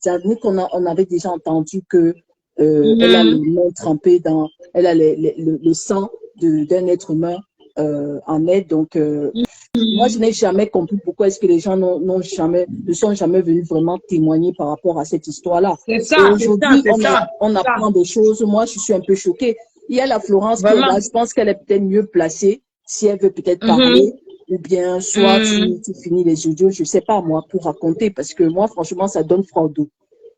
années on avait déjà entendu que, elle a le main trempé elle a le sang d'un être humain, en elle. Donc, moi, je n'ai jamais compris pourquoi est-ce que les gens ne sont jamais venus vraiment témoigner par rapport à cette histoire-là. C'est ça. Aujourd'hui, on apprend des choses. Moi, je suis un peu choquée. Il y a la Florence qui est là. Je pense qu'elle est peut-être mieux placée si elle veut peut-être parler, ou bien soit tu finis les audios, je sais pas moi, pour raconter, parce que moi, franchement, ça donne froid au dos.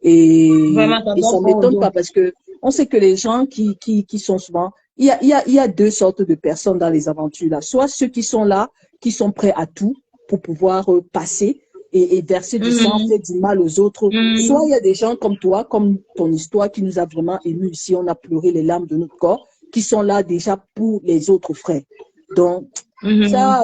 Et ça m'étonne pas parce que on sait que les gens qui sont souvent, il y a 2 sortes de personnes dans les aventures là. Soit ceux qui sont là, qui sont prêts à tout pour pouvoir passer et verser du sang, faire du mal aux autres. Soit il y a des gens comme toi, comme ton histoire qui nous a vraiment émus ici, on a pleuré les larmes de notre corps, qui sont là déjà pour les autres frères. Donc, ça,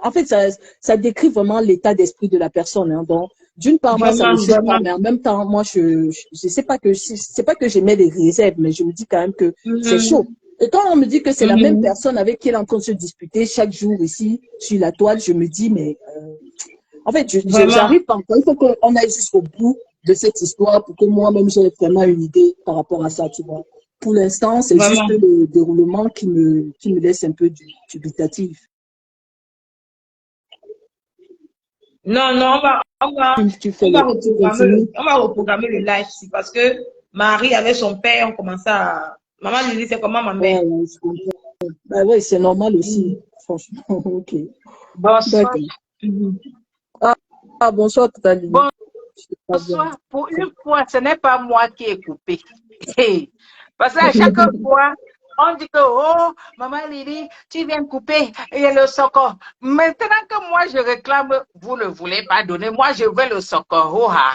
en fait, ça décrit vraiment l'état d'esprit de la personne, hein. Donc, d'une part, moi, ça me choque pas, mais en même temps, moi, je sais pas que, c'est pas que j'aimais les réserves, mais je me dis quand même que c'est chaud. Et quand on me dit que c'est la même personne avec qui elle est en train de se disputer chaque jour ici, sur la toile, je me dis, mais, en fait, j'arrive pas encore. Il faut qu'on aille jusqu'au bout de cette histoire pour que moi-même, j'ai vraiment une idée par rapport à ça, tu vois. Pour l'instant, c'est juste le déroulement qui me laisse un peu dubitatif. Non, on va reprogrammer le live ici parce que Marie avec son père ont commencé à... Maman Lily, c'est comment ma mère? Ouais, je comprends. Bah ouais, c'est normal aussi, franchement. Ok. Bonsoir. Bonsoir, Tali. Bonsoir. Pour une fois, ce n'est pas moi qui ai coupé. Parce qu'à chaque fois, on dit que, oh, maman Lily, tu viens couper et le socor. Maintenant que moi je réclame, vous ne voulez pas donner, moi je veux le socor. Oh, ah.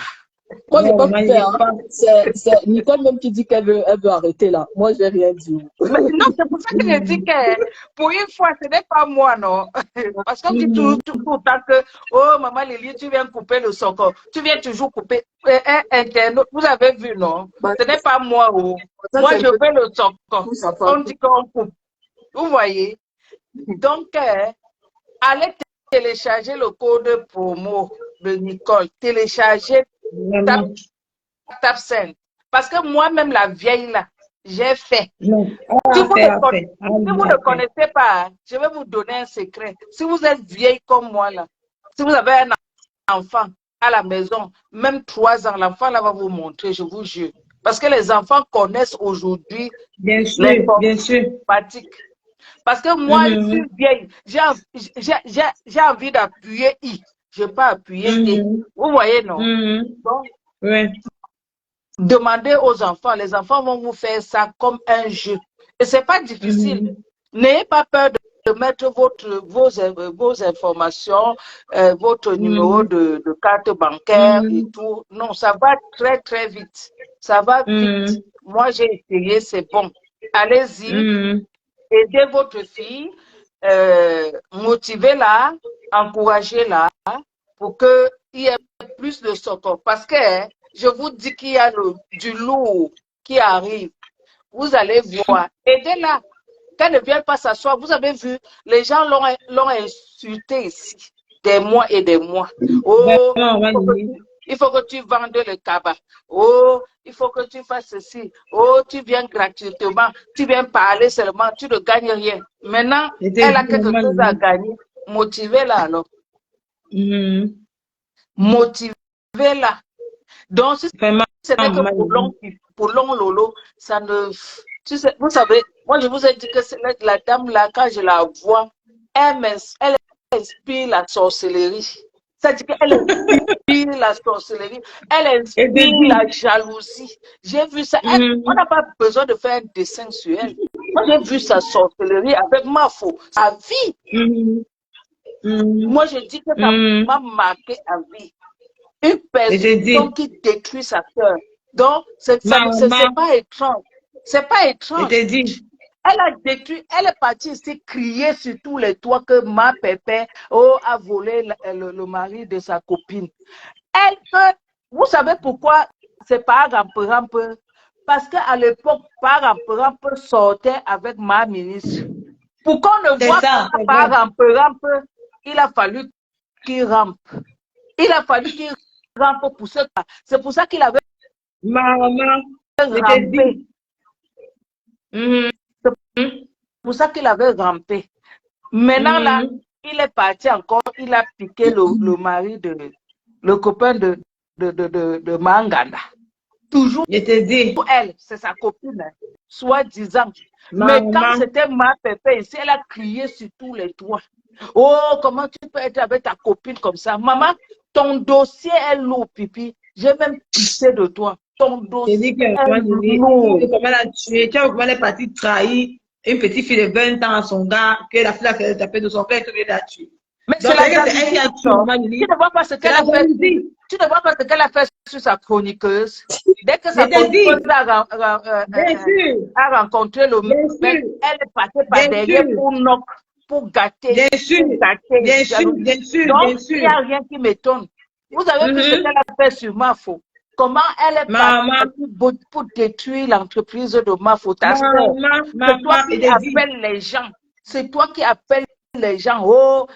Moi, j'ai pas coupé, hein. C'est Nicole même qui dit qu'elle veut arrêter là. Moi, j'ai rien dit. Mais non, c'est pour ça que je dis que pour une fois, ce n'est pas moi, non. Parce qu'on dit tout le temps que, oh, maman Lily, tu viens couper le socor. Tu viens toujours couper. Internaute, vous avez vu, non? Ce n'est pas moi, oh. Moi, je veux le socor. On dit qu'on coupe. Vous voyez? Donc, allez télécharger le code promo de Nicole. Télécharger TapSend. Parce que moi-même, la vieille là, j'ai fait. Si vous ne connaissez pas, je vais vous donner un secret. Si vous êtes vieille comme moi là, si vous avez un enfant à la maison, même 3 ans, l'enfant là va vous montrer, je vous jure. Parce que les enfants connaissent aujourd'hui l'informatique. Parce que moi, je suis vieille. J'ai envie d'appuyer I. Je ne peux pas appuyer I. Vous voyez, non? Donc, demandez aux enfants. Les enfants vont vous faire ça comme un jeu. Et c'est pas difficile. N'ayez pas peur de mettre vos informations, votre numéro de carte bancaire et tout. Non, ça va très, très vite. Ça va vite. Moi, j'ai essayé, c'est bon. Allez-y, aidez votre fille, motivez-la, encouragez-la pour qu'il y ait plus de support. Parce que je vous dis qu'il y a du lourd qui arrive. Vous allez voir. Aidez-la. Qu'elle ne vienne pas s'asseoir. Vous avez vu, les gens l'ont insulté ici des mois et des mois. Oh, il faut que tu vendes le cabas. Oh, il faut que tu fasses ceci. Oh, tu viens gratuitement. Tu viens parler seulement. Tu ne gagnes rien. Maintenant, elle a quelque chose à gagner. Motivez-la alors. Motivez-la. Donc, si ce n'est que pour long lolo, ça ne... Tu sais, vous savez, moi je vous ai dit que la dame là, quand je la vois, elle inspire la sorcellerie. C'est-à-dire qu'elle inspire la sorcellerie, elle inspire la jalousie. J'ai vu ça. On n'a pas besoin de faire un dessin sur elle. Moi j'ai vu sa sorcellerie avec ma faux, sa vie. Moi je dis que ça m'a marqué à vie. Une personne qui détruit sa peur. Donc, c'est pas étrange. C'est pas étrange. Elle a détruit, elle est partie ici crier sur tous les toits que ma pépé a volé le mari de sa copine. Vous savez pourquoi c'est pas rampe-rampe? Parce qu'à l'époque, pas rampe-rampe sortait avec ma ministre. Pour qu'on ne voit pas rampe-rampe, il a fallu qu'il rampe. Il a fallu qu'il rampe pour ce cas. C'est pour ça qu'il avait rampé. C'est pour ça qu'il avait rampé. Maintenant, là, il est parti encore, il a piqué le mari le copain de Manganda. Toujours elle, c'est sa copine, soi-disant. Mais quand c'était ma pépé ici, elle a crié sur tous les toits. Oh, comment tu peux être avec ta copine comme ça? Maman, ton dossier est lourd, pipi. J'ai même pissé de toi. Ton dossier est lourd. Comment elle a tué? Tu vois comment elle est partie trahir une petite fille de 20 ans à son gars, que la fille a fait taper de son père et elle a tué. Mais c'est la jalousie. Tu ne vois pas ce qu'elle a fait. Tu ne vois pas ce qu'elle a fait sur sa chroniqueuse. Dès que sa chroniqueuse a rencontré le mec, elle est passée par derrière pour gâter. Bien sûr. Donc, il n'y a rien qui m'étonne. Vous avez vu ce qu'elle a fait sur Mafo. Comment elle est partie pour détruire l'entreprise de Mafo. C'est toi qui appelles les gens. C'est toi qui appelles les gens. Oh,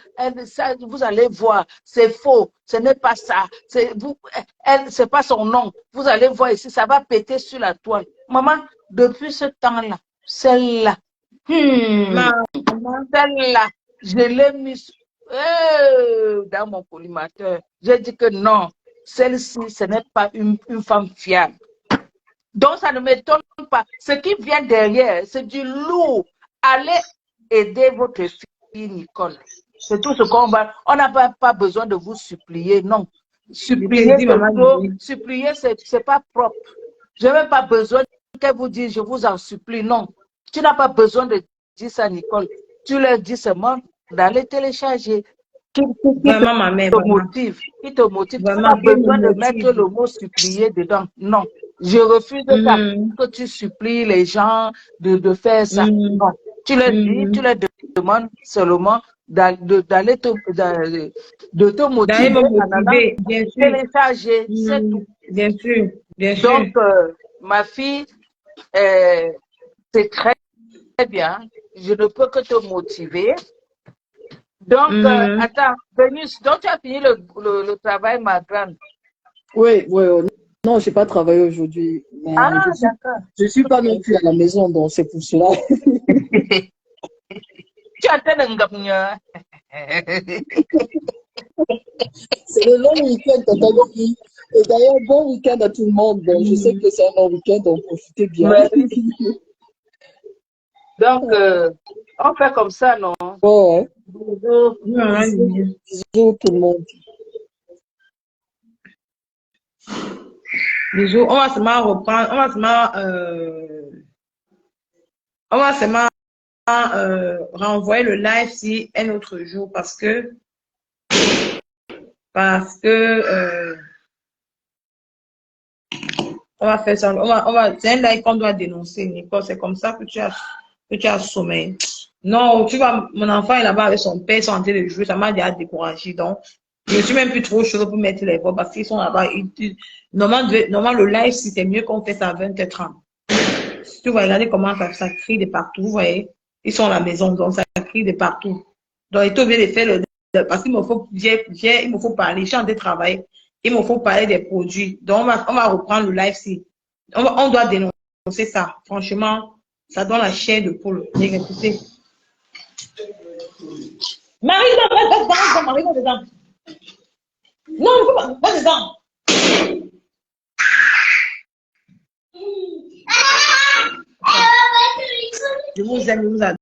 ça, vous allez voir, c'est faux. Ce n'est pas ça. C'est pas son nom. Vous allez voir ici, ça va péter sur la toile. Maman, depuis ce temps-là, celle-là, celle-là, je l'ai mise dans mon collimateur. J'ai dit que non, celle-ci, ce n'est pas une femme fiable. Donc, ça ne m'étonne pas. Ce qui vient derrière, c'est du lourd. Allez aider votre fille, Nicole. C'est tout ce qu'on va. On n'a pas besoin de vous supplier, non. Supplier, c'est pas propre. Je n'ai même pas besoin qu'elle vous dise, je vous en supplie, non. Tu n'as pas besoin de dire ça, Nicole. Tu leur dis seulement d'aller télécharger. Qui te motive. Tu n'as pas besoin de mettre le mot supplier dedans. Non. Je refuse que tu supplies les gens de faire ça. Non. Tu leur dis, tu leur demandes seulement de te motiver, bien sûr. Télécharger, c'est tout. Bien sûr, bien sûr. Donc, ma fille, c'est très, très bien. Je ne peux que te motiver. Donc, attends, Vénus, donc tu as fini le travail, ma grande? Oui. Non, je n'ai pas travaillé aujourd'hui. Je suis pas non plus à la maison, donc c'est pour cela. Tu as fait un gagnon. C'est le long week-end, Tatagogi. Et d'ailleurs, bon week-end à tout le monde. Bon, je sais que c'est un long week-end, donc profitez bien. Donc, on fait comme ça, non? Bon, Bisous. Bisous tout le monde. Bisous. On va seulement reprendre, on va seulement renvoyer le live si un autre jour parce que on va faire ça. C'est un live qu'on doit dénoncer, Nicole. C'est comme ça que tu as sommeil. Non, tu vois, mon enfant est là-bas avec son père, ils sont en train de jouer, ça m'a déjà découragé. Donc, je ne suis même plus trop chaud pour mettre les voix parce qu'ils sont là-bas. Normalement, le live, si c'est mieux qu'on fait ça à 20h30. Tu vas regarder comment ça crie de partout, vous voyez. Ils sont à la maison, donc ça crie de partout. Donc, il est obligé de faire parce qu'il me faut, il me faut parler, je suis en train de travailler, il me faut parler des produits. Donc, on va reprendre le live si. On doit dénoncer ça. Franchement, ça donne la chair de poule. Écoutez. Marie, non, va dedans, Marie, va dedans. Non, va dedans. Je vous aime, je vous adore.